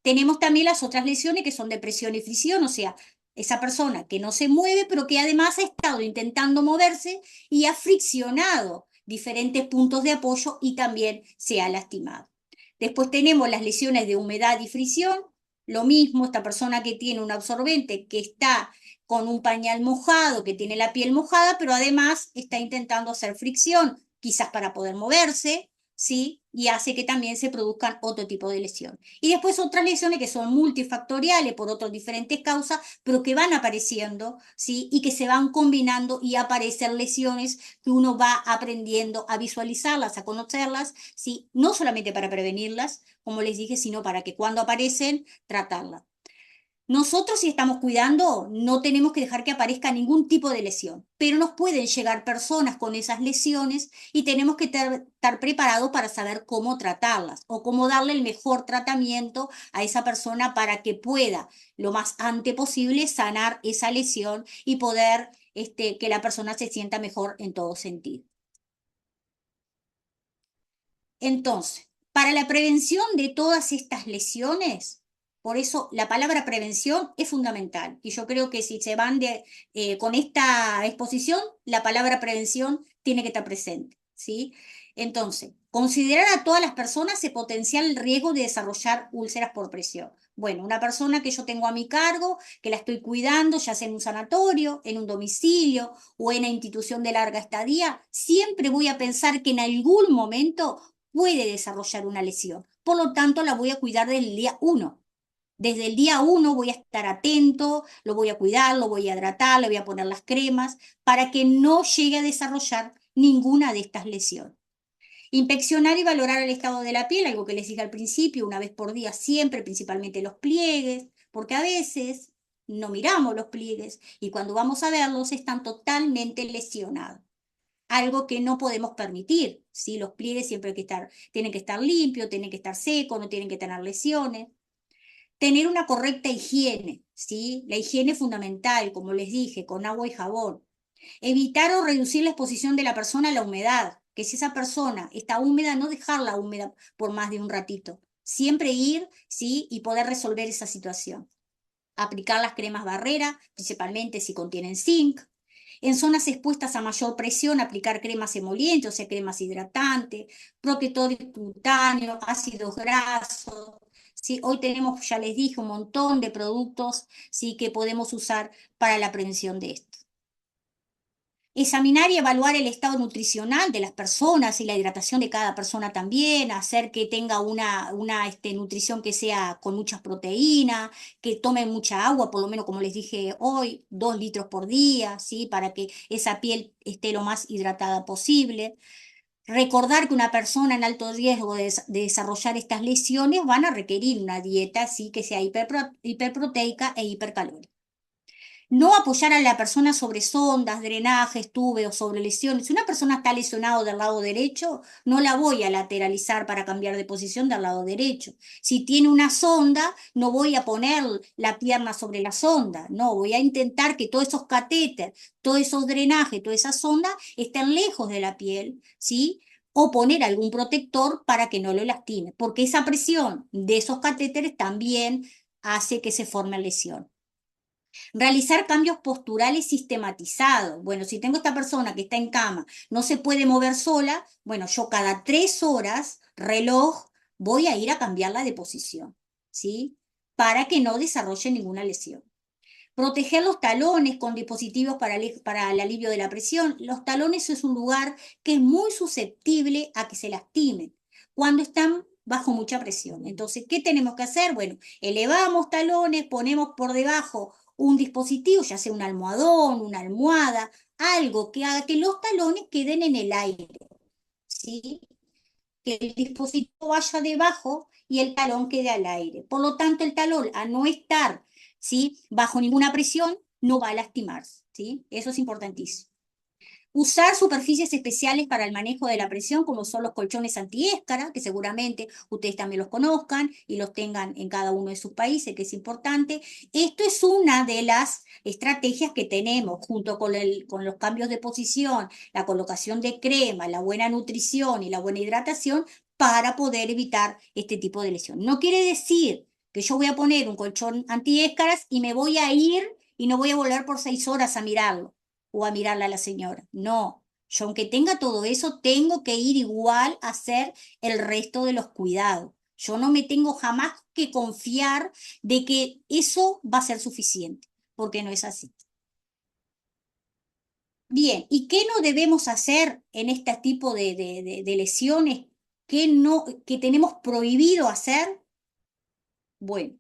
Tenemos también las otras lesiones que son de presión y fricción, o sea, esa persona que no se mueve, pero que además ha estado intentando moverse y ha friccionado diferentes puntos de apoyo y también se ha lastimado. Después tenemos las lesiones de humedad y fricción, lo mismo, esta persona que tiene un absorbente que está con un pañal mojado, que tiene la piel mojada, pero además está intentando hacer fricción, quizás para poder moverse, ¿sí? Y hace que también se produzcan otro tipo de lesión. Y después otras lesiones que son multifactoriales por otras diferentes causas, pero que van apareciendo, ¿sí? Y que se van combinando y aparecen lesiones que uno va aprendiendo a visualizarlas, a conocerlas, ¿sí? No solamente para prevenirlas, como les dije, sino para que cuando aparecen, tratarlas. Nosotros, si estamos cuidando, no tenemos que dejar que aparezca ningún tipo de lesión, pero nos pueden llegar personas con esas lesiones y tenemos que estar preparados para saber cómo tratarlas o cómo darle el mejor tratamiento a esa persona para que pueda, lo más antes posible, sanar esa lesión y poder que la persona se sienta mejor en todo sentido. Entonces, para la prevención de todas estas lesiones, por eso la palabra prevención es fundamental. Y yo creo que si se van con esta exposición, la palabra prevención tiene que estar presente, ¿sí? Entonces, considerar a todas las personas el potencial riesgo de desarrollar úlceras por presión. Bueno, una persona que yo tengo a mi cargo, que la estoy cuidando, ya sea en un sanatorio, en un domicilio o en una institución de larga estadía, siempre voy a pensar que en algún momento puede desarrollar una lesión. Por lo tanto, la voy a cuidar desde el día uno. Desde el día uno voy a estar atento, lo voy a cuidar, lo voy a hidratar, le voy a poner las cremas para que no llegue a desarrollar ninguna de estas lesiones. Inspeccionar y valorar el estado de la piel, algo que les dije al principio, una vez por día siempre, principalmente los pliegues, porque a veces no miramos los pliegues y cuando vamos a verlos están totalmente lesionados, algo que no podemos permitir, ¿sí? Los pliegues siempre tienen que estar limpios, tienen que estar secos, no tienen que tener lesiones. Tener una correcta higiene, ¿sí? La higiene es fundamental, como les dije, con agua y jabón. Evitar o reducir la exposición de la persona a la humedad, que si esa persona está húmeda, no dejarla húmeda por más de un ratito. Siempre ir, ¿sí? Y poder resolver esa situación. Aplicar las cremas barrera, principalmente si contienen zinc. En zonas expuestas a mayor presión, aplicar cremas emolientes, o sea, cremas hidratantes, protectores cutáneos, ácidos grasos. ¿Sí? Hoy tenemos, ya les dije, un montón de productos, ¿sí? Que podemos usar para la prevención de esto. Examinar y evaluar el estado nutricional de las personas y la hidratación de cada persona también, hacer que tenga una nutrición que sea con muchas proteínas, que tome mucha agua, por lo menos como les dije hoy, 2 litros por día, ¿sí? Para que esa piel esté lo más hidratada posible. Recordar que una persona en alto riesgo de desarrollar estas lesiones van a requerir una dieta, ¿sí? Que sea hiperproteica e hipercalórica. No apoyar a la persona sobre sondas, drenajes, túbeos, sobre lesiones. Si una persona está lesionada del lado derecho, no la voy a lateralizar para cambiar de posición del lado derecho. Si tiene una sonda, no voy a poner la pierna sobre la sonda. No, voy a intentar que todos esos catéteres, todos esos drenajes, toda esa sonda estén lejos de la piel, ¿sí? O poner algún protector para que no lo lastime, porque esa presión de esos catéteres también hace que se forme lesión. Realizar cambios posturales sistematizados. Bueno, si tengo esta persona que está en cama, no se puede mover sola, bueno, yo cada 3 horas, reloj, voy a ir a cambiarla de posición, ¿sí? Para que no desarrolle ninguna lesión. Proteger los talones con dispositivos para el alivio de la presión. Los talones es un lugar que es muy susceptible a que se lastimen cuando están bajo mucha presión. Entonces, ¿qué tenemos que hacer? Bueno, elevamos talones, ponemos por debajo un dispositivo, ya sea un almohadón, una almohada, algo que haga que los talones queden en el aire, ¿sí? Que el dispositivo vaya debajo y el talón quede al aire. Por lo tanto, el talón, a no estar, ¿sí?, bajo ninguna presión, no va a lastimarse, ¿sí? Eso es importantísimo. Usar superficies especiales para el manejo de la presión, como son los colchones antiéscara, que seguramente ustedes también los conozcan y los tengan en cada uno de sus países, que es importante. Esto es una de las estrategias que tenemos, junto con los cambios de posición, la colocación de crema, la buena nutrición y la buena hidratación, para poder evitar este tipo de lesión. No quiere decir que yo voy a poner un colchón antiéscaras y me voy a ir y no voy a volver por 6 horas a mirarlo o a mirarla a la señora. No, yo aunque tenga todo eso, tengo que ir igual a hacer el resto de los cuidados. Yo no me tengo jamás que confiar de que eso va a ser suficiente, porque no es así. Bien, ¿y qué no debemos hacer en este tipo de lesiones? ¿Qué, no, que tenemos prohibido hacer? Bueno,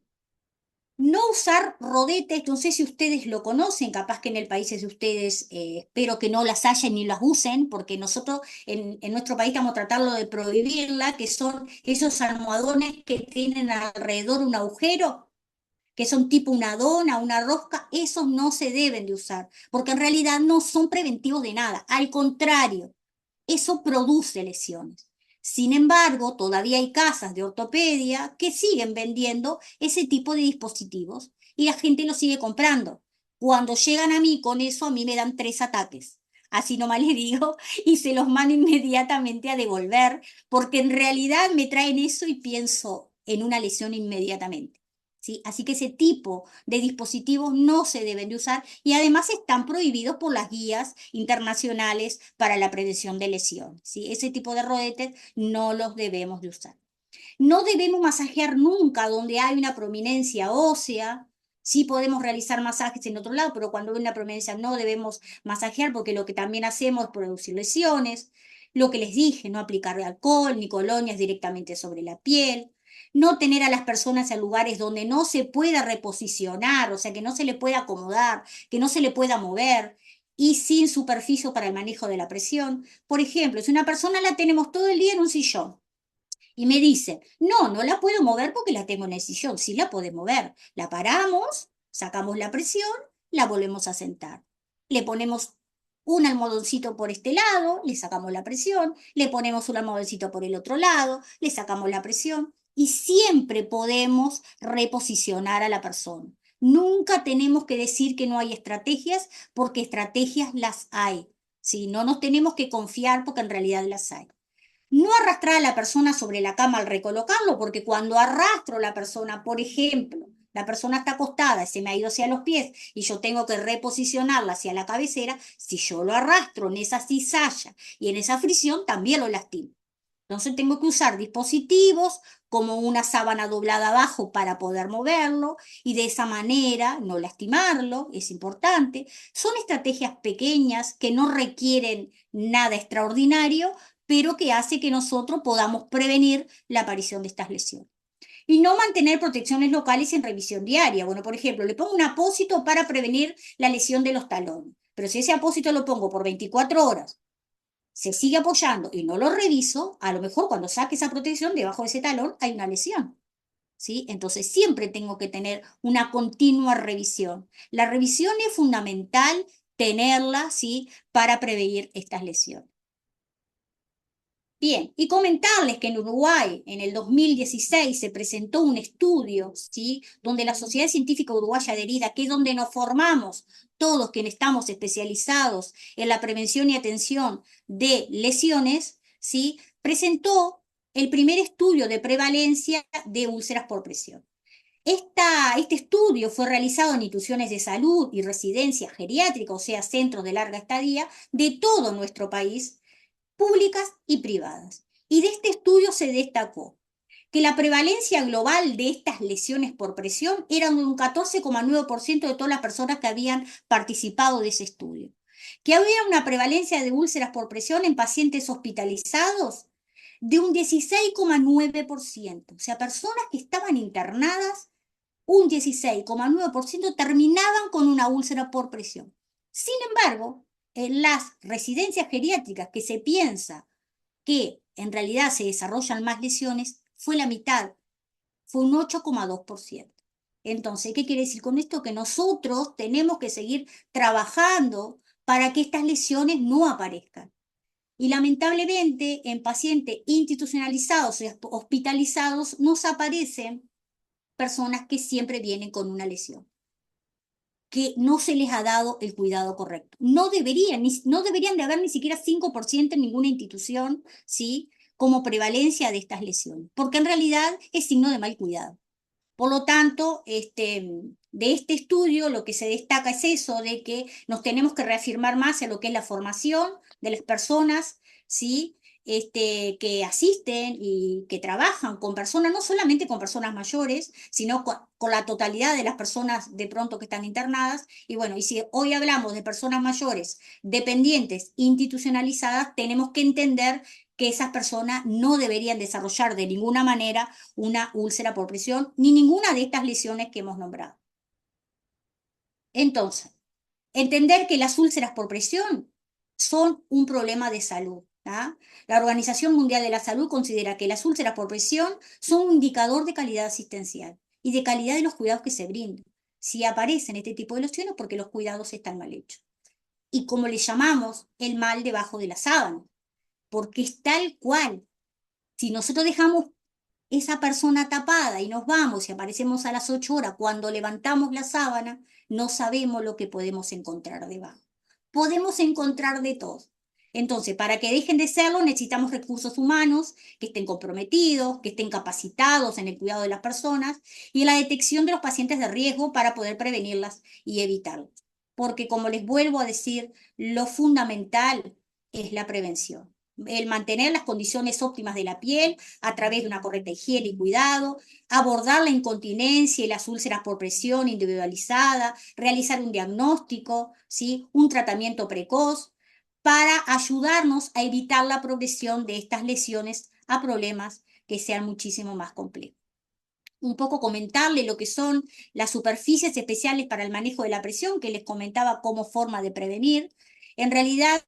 no usar rodetes, no sé si ustedes lo conocen, capaz que en el país de ustedes, espero que no las hayan ni las usen, porque nosotros en nuestro país estamos tratando de prohibirla, que son esos almohadones que tienen alrededor un agujero, que son tipo una dona, una rosca, esos no se deben de usar, porque en realidad no son preventivos de nada, al contrario, eso produce lesiones. Sin embargo, todavía hay casas de ortopedia que siguen vendiendo ese tipo de dispositivos y la gente los sigue comprando. Cuando llegan a mí con eso, a mí me dan 3 ataques. Así nomás les digo, y se los mando inmediatamente a devolver, porque en realidad me traen eso y pienso en una lesión inmediatamente. ¿Sí? Así que ese tipo de dispositivos no se deben de usar y además están prohibidos por las guías internacionales para la prevención de lesiones, ¿sí? Ese tipo de rodetes no los debemos de usar. No debemos masajear nunca donde hay una prominencia ósea. Sí podemos realizar masajes en otro lado, pero cuando hay una prominencia no debemos masajear porque lo que también hacemos es producir lesiones. Lo que les dije, no aplicar alcohol ni colonias directamente sobre la piel. No tener a las personas en lugares donde no se pueda reposicionar, o sea, que no se le pueda acomodar, que no se le pueda mover y sin superficie para el manejo de la presión. Por ejemplo, si una persona la tenemos todo el día en un sillón, y me dicen, no, no la puedo mover porque la tengo en el sillón. Sí la podés mover. La paramos, sacamos la presión, la volvemos a sentar. Le ponemos un almohadoncito por este lado, le sacamos la presión, le ponemos un almohadoncito por el otro lado, le sacamos la presión y siempre podemos reposicionar a la persona. Nunca tenemos que decir que no hay estrategias porque estrategias las hay. ¿Sí? No nos tenemos que confiar porque en realidad las hay. No arrastrar a la persona sobre la cama al recolocarlo, porque cuando arrastro a la persona, por ejemplo, la persona está acostada y se me ha ido hacia los pies y yo tengo que reposicionarla hacia la cabecera, si yo lo arrastro en esa cizalla y en esa fricción, también lo lastimo. Entonces tengo que usar dispositivos como una sábana doblada abajo para poder moverlo y de esa manera no lastimarlo, es importante. Son estrategias pequeñas que no requieren nada extraordinario, pero que hace que nosotros podamos prevenir la aparición de estas lesiones. Y no mantener protecciones locales en revisión diaria. Bueno, por ejemplo, le pongo un apósito para prevenir la lesión de los talones, pero si ese apósito lo pongo por 24 horas, se sigue apoyando y no lo reviso, a lo mejor cuando saque esa protección, debajo de ese talón hay una lesión. ¿sí? Entonces siempre tengo que tener una continua revisión. La revisión es fundamental tenerla, ¿sí? Para prevenir estas lesiones. Bien, y comentarles que en Uruguay en el 2016 se presentó un estudio, ¿sí? Donde la Sociedad Científica Uruguaya Adherida, que es donde nos formamos todos quienes estamos especializados en la prevención y atención de lesiones, ¿sí? Presentó el primer estudio de prevalencia de úlceras por presión. Este estudio fue realizado en instituciones de salud y residencias geriátricas, o sea, centros de larga estadía, de todo nuestro país, públicas y privadas. Y de este estudio se destacó que la prevalencia global de estas lesiones por presión era de un 14,9% de todas las personas que habían participado de ese estudio. Que había una prevalencia de úlceras por presión en pacientes hospitalizados de un 16,9%. O sea, personas que estaban internadas, un 16,9% terminaban con una úlcera por presión. Sin embargo, en las residencias geriátricas que se piensa que en realidad se desarrollan más lesiones, fue la mitad, fue un 8,2%. Entonces, ¿qué quiere decir con esto? Que nosotros tenemos que seguir trabajando para que estas lesiones no aparezcan. Y lamentablemente en pacientes institucionalizados y hospitalizados nos aparecen personas que siempre vienen con una lesión, que no se les ha dado el cuidado correcto. No deberían de haber ni siquiera 5% en ninguna institución, ¿sí? Como prevalencia de estas lesiones, porque en realidad es signo de mal cuidado. Por lo tanto, de este estudio lo que se destaca es eso, de que nos tenemos que reafirmar más en lo que es la formación de las personas, ¿sí? Que asisten y que trabajan con personas, no solamente con personas mayores, sino con la totalidad de las personas de pronto que están internadas. Y bueno, y si hoy hablamos de personas mayores dependientes, institucionalizadas, tenemos que entender que esas personas no deberían desarrollar de ninguna manera una úlcera por presión, ni ninguna de estas lesiones que hemos nombrado. Entonces, entender que las úlceras por presión son un problema de salud. ¿Ah? La Organización Mundial de la Salud considera que las úlceras por presión son un indicador de calidad asistencial y de calidad de los cuidados que se brindan. Si aparecen este tipo de lesiones, porque los cuidados están mal hechos. Y como le llamamos, el mal debajo de la sábana, porque es tal cual. Si nosotros dejamos esa persona tapada y nos vamos y aparecemos a las 8 horas, cuando levantamos la sábana, no sabemos lo que podemos encontrar debajo. Podemos encontrar de todo. Entonces, para que dejen de serlo, necesitamos recursos humanos que estén comprometidos, que estén capacitados en el cuidado de las personas y en la detección de los pacientes de riesgo para poder prevenirlas y evitarlas. Porque, como les vuelvo a decir, lo fundamental es la prevención. El mantener las condiciones óptimas de la piel a través de una correcta higiene y cuidado, abordar la incontinencia y las úlceras por presión individualizada, realizar un diagnóstico, ¿sí? Un tratamiento precoz para ayudarnos a evitar la progresión de estas lesiones a problemas que sean muchísimo más complejos. Un poco comentarle lo que son las superficies especiales para el manejo de la presión, que les comentaba como forma de prevenir. En realidad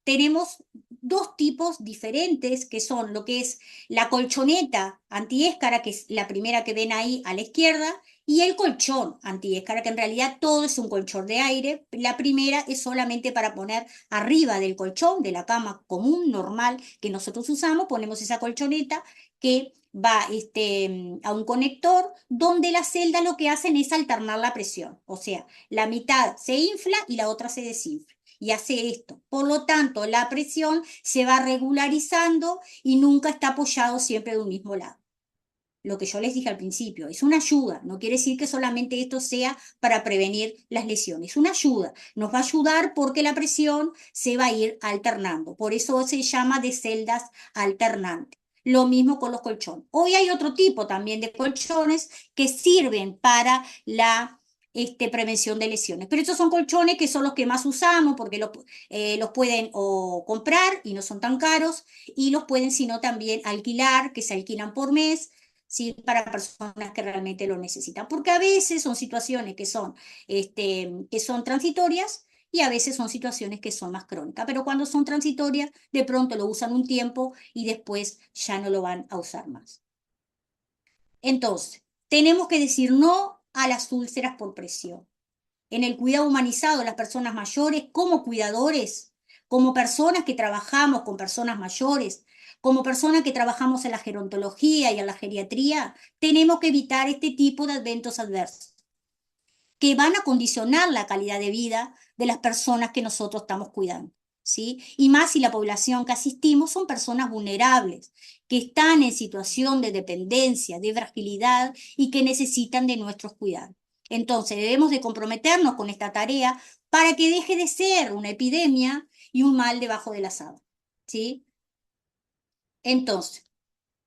tenemos dos tipos diferentes, que son lo que es la colchoneta antiéscara, que es la primera que ven ahí a la izquierda, y el colchón antiéscara, que en realidad todo es un colchón de aire. La primera es solamente para poner arriba del colchón, de la cama común, normal, que nosotros usamos, ponemos esa colchoneta que va a un conector donde las celdas lo que hacen es alternar la presión, o sea, la mitad se infla y la otra se desinfla. Y hace esto. Por lo tanto, la presión se va regularizando y nunca está apoyado siempre de un mismo lado. Lo que yo les dije al principio, es una ayuda, no quiere decir que solamente esto sea para prevenir las lesiones, es una ayuda, nos va a ayudar porque la presión se va a ir alternando, por eso se llama de celdas alternantes. Lo mismo con los colchones. Hoy hay otro tipo también de colchones que sirven para la prevención de lesiones. Pero estos son colchones que son los que más usamos porque los pueden o comprar y no son tan caros y los pueden sino también alquilar, que se alquilan por mes, ¿sí? Para personas que realmente lo necesitan. Porque a veces son situaciones que son transitorias y a veces son situaciones que son más crónicas. Pero cuando son transitorias, de pronto lo usan un tiempo y después ya no lo van a usar más. Entonces, Tenemos que decir no a las úlceras por presión. En el cuidado humanizado de las personas mayores, como cuidadores, como personas que trabajamos con personas mayores, como personas que trabajamos en la gerontología y en la geriatría, tenemos que evitar este tipo de eventos adversos que van a condicionar la calidad de vida de las personas que nosotros estamos cuidando, ¿sí? Y más si la población que asistimos son personas vulnerables, que están en situación de dependencia, de fragilidad y que necesitan de nuestros cuidados. Entonces debemos de comprometernos con esta tarea para que deje de ser una epidemia y un mal debajo de la sábana, ¿sí? Entonces,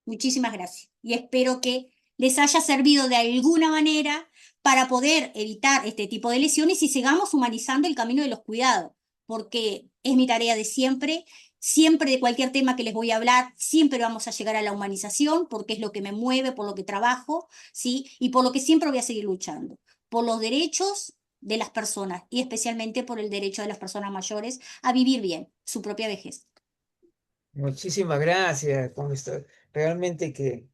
muchísimas gracias y espero que les haya servido de alguna manera para poder evitar este tipo de lesiones y sigamos humanizando el camino de los cuidados, porque es mi tarea de siempre, siempre de cualquier tema que les voy a hablar, siempre vamos a llegar a la humanización, porque es lo que me mueve, por lo que trabajo, ¿sí? Y por lo que siempre voy a seguir luchando, por los derechos de las personas y especialmente por el derecho de las personas mayores a vivir bien su propia vejez. Muchísimas gracias con esto. Realmente que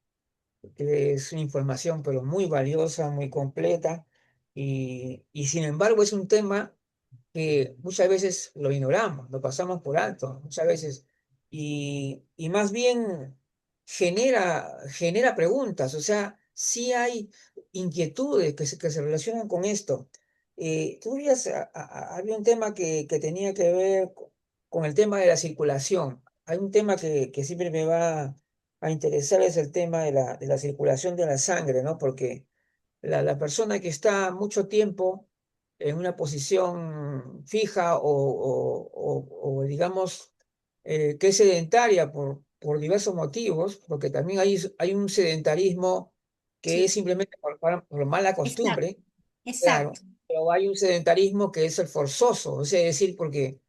es una información pero muy valiosa, muy completa y sin embargo es un tema que muchas veces lo ignoramos, lo pasamos por alto, muchas veces, y más bien genera preguntas, o sea, sí hay inquietudes que se relacionan con esto. Había un tema que tenía que ver con el tema de la circulación. Hay un tema que siempre me va a interesar, es el tema de la circulación de la sangre, ¿no? Porque la persona que está mucho tiempo en una posición fija o, digamos, que es sedentaria por diversos motivos, porque también hay un sedentarismo que es Sí, simplemente por mala exacto, costumbre, claro, exacto. pero hay un sedentarismo que es el forzoso, es decir, porque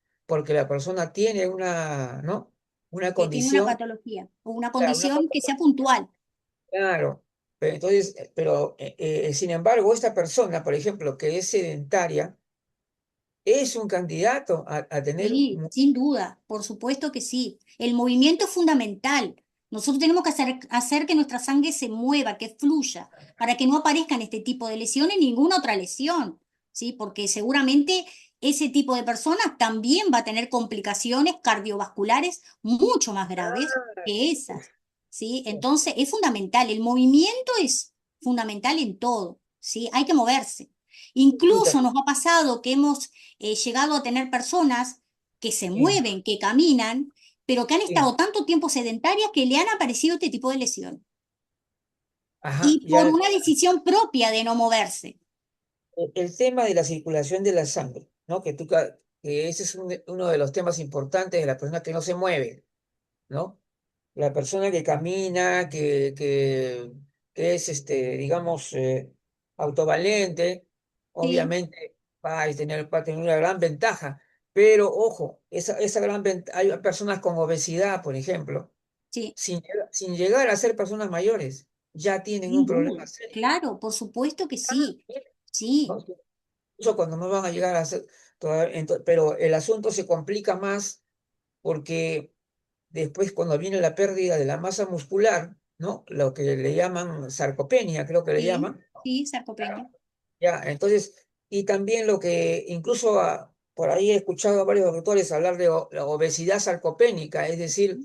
la persona tiene ¿no? Una Que tiene una condición, patología o una claro, una condición que sea puntual. claro, pero entonces, sin embargo, esta persona, por ejemplo, que es sedentaria, es un candidato a tener, Sí, sin duda, por supuesto que sí. El movimiento es fundamental. Nosotros tenemos que hacer que nuestra sangre se mueva, que fluya, para que no aparezcan este tipo de lesiones, ninguna otra lesión, ¿sí? Porque seguramente ese tipo de personas también va a tener complicaciones cardiovasculares mucho más graves que esas, ¿sí? Entonces es fundamental. El movimiento es fundamental en todo, ¿sí? Hay que moverse. Incluso nos ha pasado que hemos llegado a tener personas que se sí, mueven, que caminan, pero que han sí, estado tanto tiempo sedentarias que le han aparecido este tipo de lesión. ajá, Y por ya una decisión propia de no moverse. el tema de la circulación de la sangre, ¿no? Que ese es uno de los temas importantes de la persona que no se mueve, ¿no? La persona que camina, que es, digamos, autovalente, Sí, obviamente va a tener una gran ventaja, pero ojo, esa gran ventaja, hay personas con obesidad, por ejemplo, sí, sin llegar a ser personas mayores, ya tienen un sin duda. problema serio. Claro, por supuesto que sí. Sí, ¿No? Incluso cuando no van a llegar a ser, pero el asunto se complica más porque después cuando viene la pérdida de la masa muscular, ¿no? Lo que le llaman sarcopenia, creo que le sí, llaman, sí, sarcopenia. ya, entonces, y también lo que incluso por ahí he escuchado a varios doctores hablar de la obesidad sarcopénica, es decir,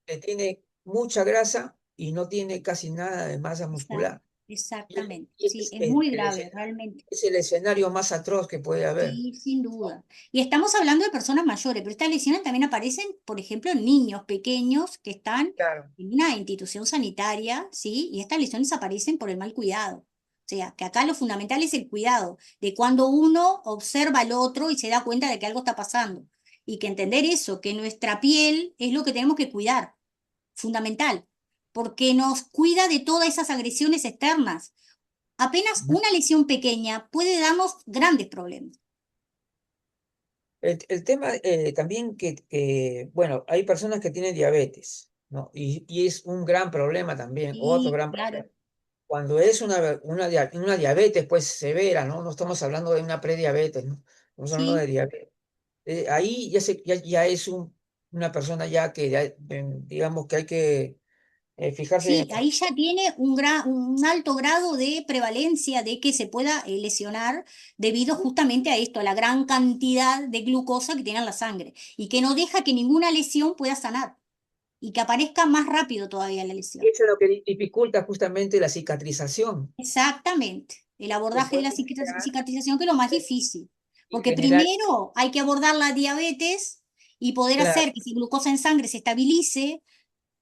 que tiene mucha grasa y no tiene casi nada de masa Exacto, muscular. exactamente. Y ese Sí, es es muy grave, realmente. es el escenario más atroz que puede haber. Sí, sin duda. Y estamos hablando de personas mayores, pero estas lesiones también aparecen, por ejemplo, en niños pequeños que están Claro. en una institución sanitaria, ¿sí? Y estas lesiones aparecen por el mal cuidado. O sea, que acá lo fundamental es el cuidado, de cuando uno observa al otro y se da cuenta de que algo está pasando. Y que entender eso, que nuestra piel es lo que tenemos que cuidar, fundamental, porque nos cuida de todas esas agresiones externas. Apenas una lesión pequeña puede darnos grandes problemas. El tema también bueno, hay personas que tienen diabetes, ¿no? Y es un gran problema también, otro Sí, gran claro, problema. Cuando es una diabetes, pues severa, ¿no? No estamos hablando de una prediabetes, ¿no? Estamos hablando de sí, diabetes. Ahí ya es una persona ya que, digamos que hay que fijarse. Sí, ahí ya tiene un alto grado de prevalencia de que se pueda lesionar debido justamente a esto, a la gran cantidad de glucosa que tiene en la sangre y que no deja que ninguna lesión pueda sanar y que aparezca más rápido todavía la lesión. Eso es lo que dificulta justamente la cicatrización, Exactamente, el que abordaje de puede la generar cicatrización que es lo más difícil, y porque generar, primero hay que abordar la diabetes y poder hacer claro, que esa glucosa en sangre se estabilice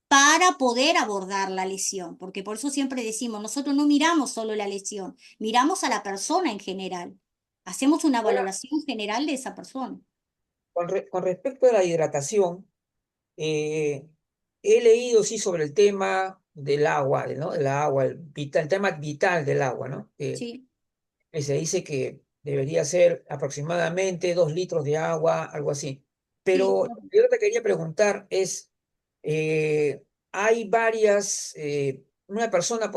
para poder abordar la lesión, porque por eso siempre decimos, nosotros no miramos solo la lesión, miramos a la persona en general, hacemos una ahora, valoración general de esa persona. con respecto a la hidratación, eh, he leído sí sobre el tema del agua, ¿no? Del agua, el tema vital del agua, ¿no? Sí, Que se dice que debería ser aproximadamente 2 litros de agua, algo así. sí, Pero yo te quería preguntar es, hay varias, una persona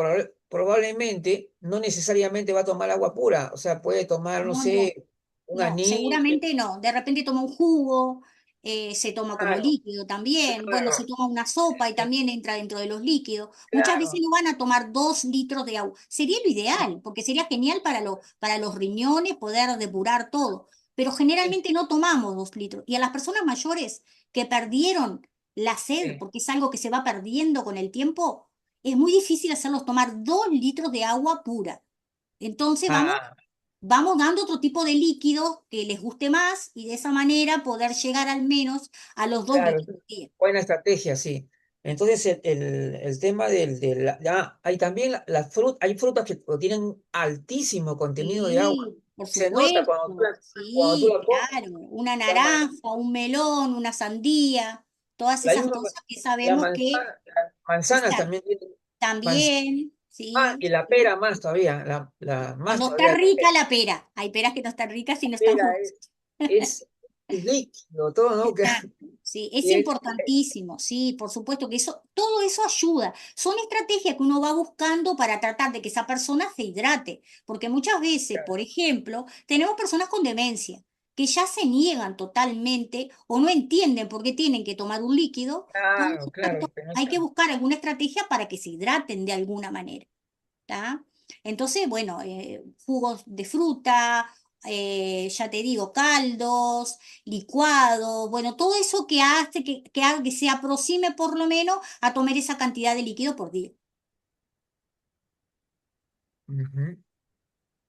probablemente no necesariamente va a tomar agua pura, o sea, puede tomar, no no, no. sé, un No, anís, seguramente no. De repente toma un jugo, se toma como claro, líquido también. Bueno, se claro, toma una sopa y también entra dentro de los líquidos. Muchas veces claro, no van a tomar 2 litros de agua. Sería lo ideal, porque sería genial para los riñones poder depurar todo. Pero sí, generalmente no tomamos 2 litros. Y a las personas mayores que perdieron la sed, sí. porque es algo que se va perdiendo con el tiempo, es muy difícil hacerlos tomar 2 litros de agua pura. Entonces Ah, vamos dando otro tipo de líquidos que les guste más y de esa manera poder llegar al menos a los dos claro, litros al día. buena estrategia, sí. Entonces, el tema hay también hay frutas que tienen altísimo contenido de agua. Sí, por Se nota supuesto, cuando tú sí, la comes. claro, una La, man- naranja, un melón, una sandía, todas la esas misma, cosas que la sabemos que manzana, las manzanas están también tienen manzana, también, y sí. la pera más todavía, más Cuando está todavía la rica la pera, hay peras que no están ricas y no están pera juntas. es líquido, todo, ¿no? Exacto, sí, es Que es, importantísimo, sí, por supuesto que eso, todo eso ayuda. Son estrategias que uno va buscando para tratar de que esa persona se hidrate, porque muchas veces, por ejemplo, tenemos personas con demencia que ya se niegan totalmente o no entienden por qué tienen que tomar un líquido. Por claro, supuesto, claro, que no hay que está. buscar alguna estrategia para que se hidraten de alguna manera. ¿Tá? Entonces, bueno, jugos de fruta, ya te digo, caldos, licuados, bueno, todo eso que hace que haga que se aproxime por lo menos a tomar esa cantidad de líquido por día. Ujú.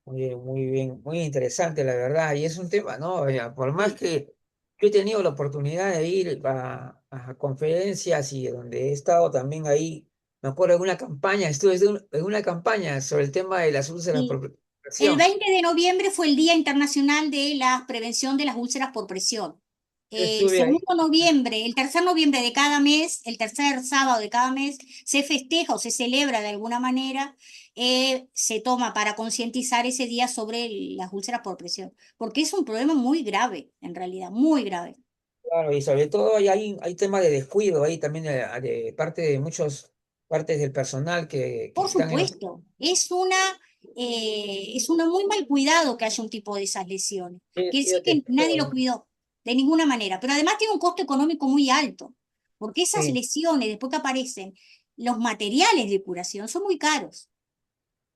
Muy bien, muy interesante, la verdad. Y es un tema, ¿no? Por más Sí. que yo he tenido la oportunidad de ir a conferencias y donde he estado también ahí, me acuerdo de una campaña, estuve en una campaña sobre el tema de las úlceras Y por el presión. 20 de noviembre fue el Día Internacional de la Prevención de las Úlceras por Presión. El Estuve ahí. segundo noviembre, el tercer noviembre de cada mes, el tercer sábado de cada mes, se festeja o se celebra de alguna manera, se toma para concientizar ese día sobre las úlceras por presión, porque es un problema muy grave, en realidad, muy grave. Claro, y sobre todo hay temas de descuido ahí también de parte de muchos partes del personal que Por están en los... supuesto, es una muy mal cuidado que haya un tipo de esas lesiones. Quiere decir Yo te que nadie entiendo. lo cuidó de ninguna manera, pero además tiene un costo económico muy alto, porque esas Sí. lesiones, después que aparecen, los materiales de curación son muy caros.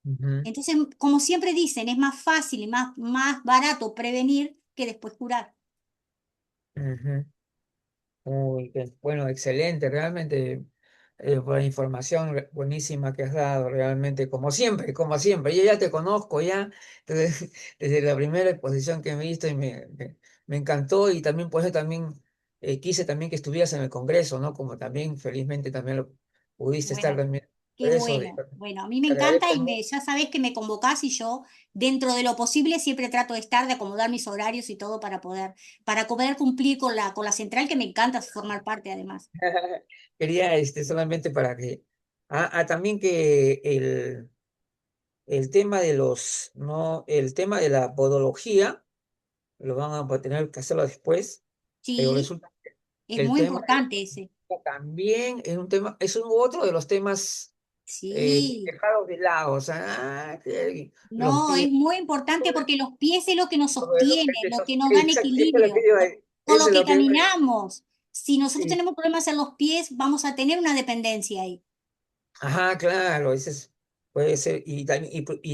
Ujú, Entonces, como siempre dicen, es más fácil y más barato prevenir que después curar. ujú. Muy bien. Bueno, excelente, realmente por la información buenísima que has dado, realmente, como siempre, como siempre. Yo ya te conozco ya desde, desde la primera exposición que me visto y me encantó y también por eso también quise también que estuvieras en el Congreso, ¿no? Como también felizmente también lo pudiste estar Bueno, también. Por qué eso bueno. Bueno, a mí me te encanta agradezco y mucho. ya sabés que me convocás y yo, dentro de lo posible, siempre trato de estar, de acomodar mis horarios y todo para poder cumplir con con la central, que me encanta formar parte además. Quería solamente para que... también que el tema de los, no, el tema de la podología lo van a tener que hacerlo después, pero Sí, resulta es que el muy tema importante ese. también es un tema, es otro de los temas Sí, dejados de lado, o sea, que los no, pies, es muy importante porque los pies es lo que nos todo lo sostiene, que lo que nos dan exacto, eso es lo que equilibrio, con eso lo es que lo que caminamos. Si nosotros sí, tenemos problemas en los pies, vamos a tener una dependencia ahí. Ajá, claro, ese es, puede ser, y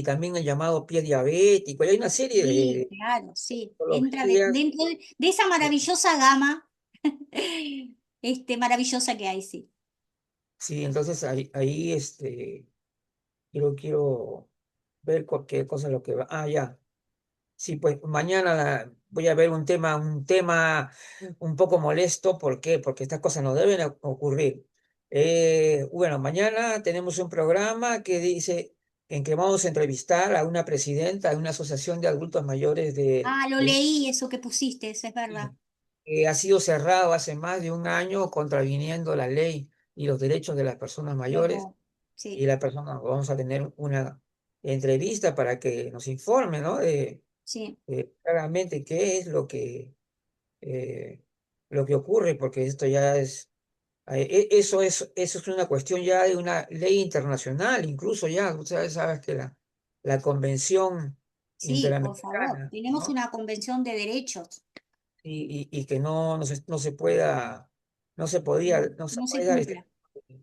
también el llamado pie diabético, y hay una serie Sí, de claro, sí. Entra patologías. dentro de esa maravillosa gama, maravillosa que hay, sí. Sí, entonces ahí quiero ver qué cosa es lo que va. Ah, ya. Sí, pues mañana voy a ver un tema un poco molesto. ¿Por qué? Porque estas cosas no deben ocurrir. Bueno, mañana tenemos un programa que dice en que vamos a entrevistar a una presidenta de una asociación de adultos mayores Ah, lo leí, eso que pusiste, eso es verdad. que ha sido cerrado hace más de un año contraviniendo la ley y los derechos de las personas Qué mayores. horror. Y Sí, la persona, vamos a tener una entrevista para que nos informe, ¿no? sí, Claramente qué es eh, lo que ocurre, porque esto ya es, eso es una cuestión ya de una ley internacional, incluso ya, sabes que la Convención sí, por favor. Interamericana, Tenemos ¿no? una convención de derechos. Y que no se pueda, no se No se puede dar este cumpla. tipo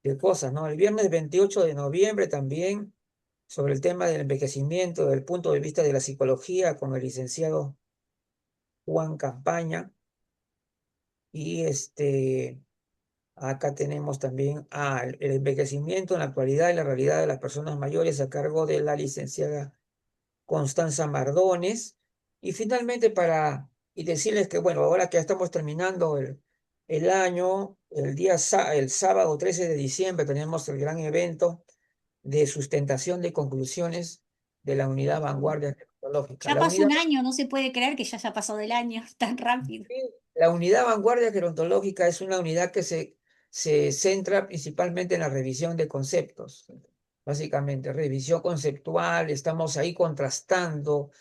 de cosas, ¿no? El viernes 28 de noviembre también, sobre el tema del envejecimiento, desde el punto de vista de la psicología, con el licenciado Juan Campaña. Y acá tenemos también el envejecimiento en la actualidad y la realidad de las personas mayores a cargo de la licenciada Constanza Mardones. Y finalmente y decirles que, bueno, ahora que ya estamos terminando el año, el sábado 13 de diciembre tenemos el gran evento de sustentación de conclusiones de la unidad vanguardia tecnológica. Ya pasó un año, no se puede creer que ya haya pasado el año tan rápido. La unidad vanguardia gerontológica es una unidad que se centra principalmente en la revisión de conceptos, básicamente, revisión conceptual, estamos ahí contrastando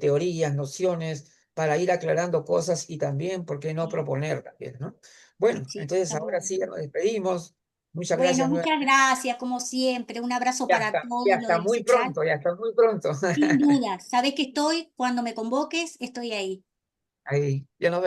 teorías, nociones, para ir aclarando cosas y también, ¿por qué no Sí, proponer también, ¿no? Bueno, sí, entonces está ahora bueno. sí, ya nos despedimos. Muchas Bueno, gracias muchas nuevamente. gracias, como siempre. Un abrazo para Ya todos los está del muy chat. pronto, ya está muy pronto. Sin duda, sabés que estoy, cuando me convoques, estoy ahí. Ahí, ya nos vemos.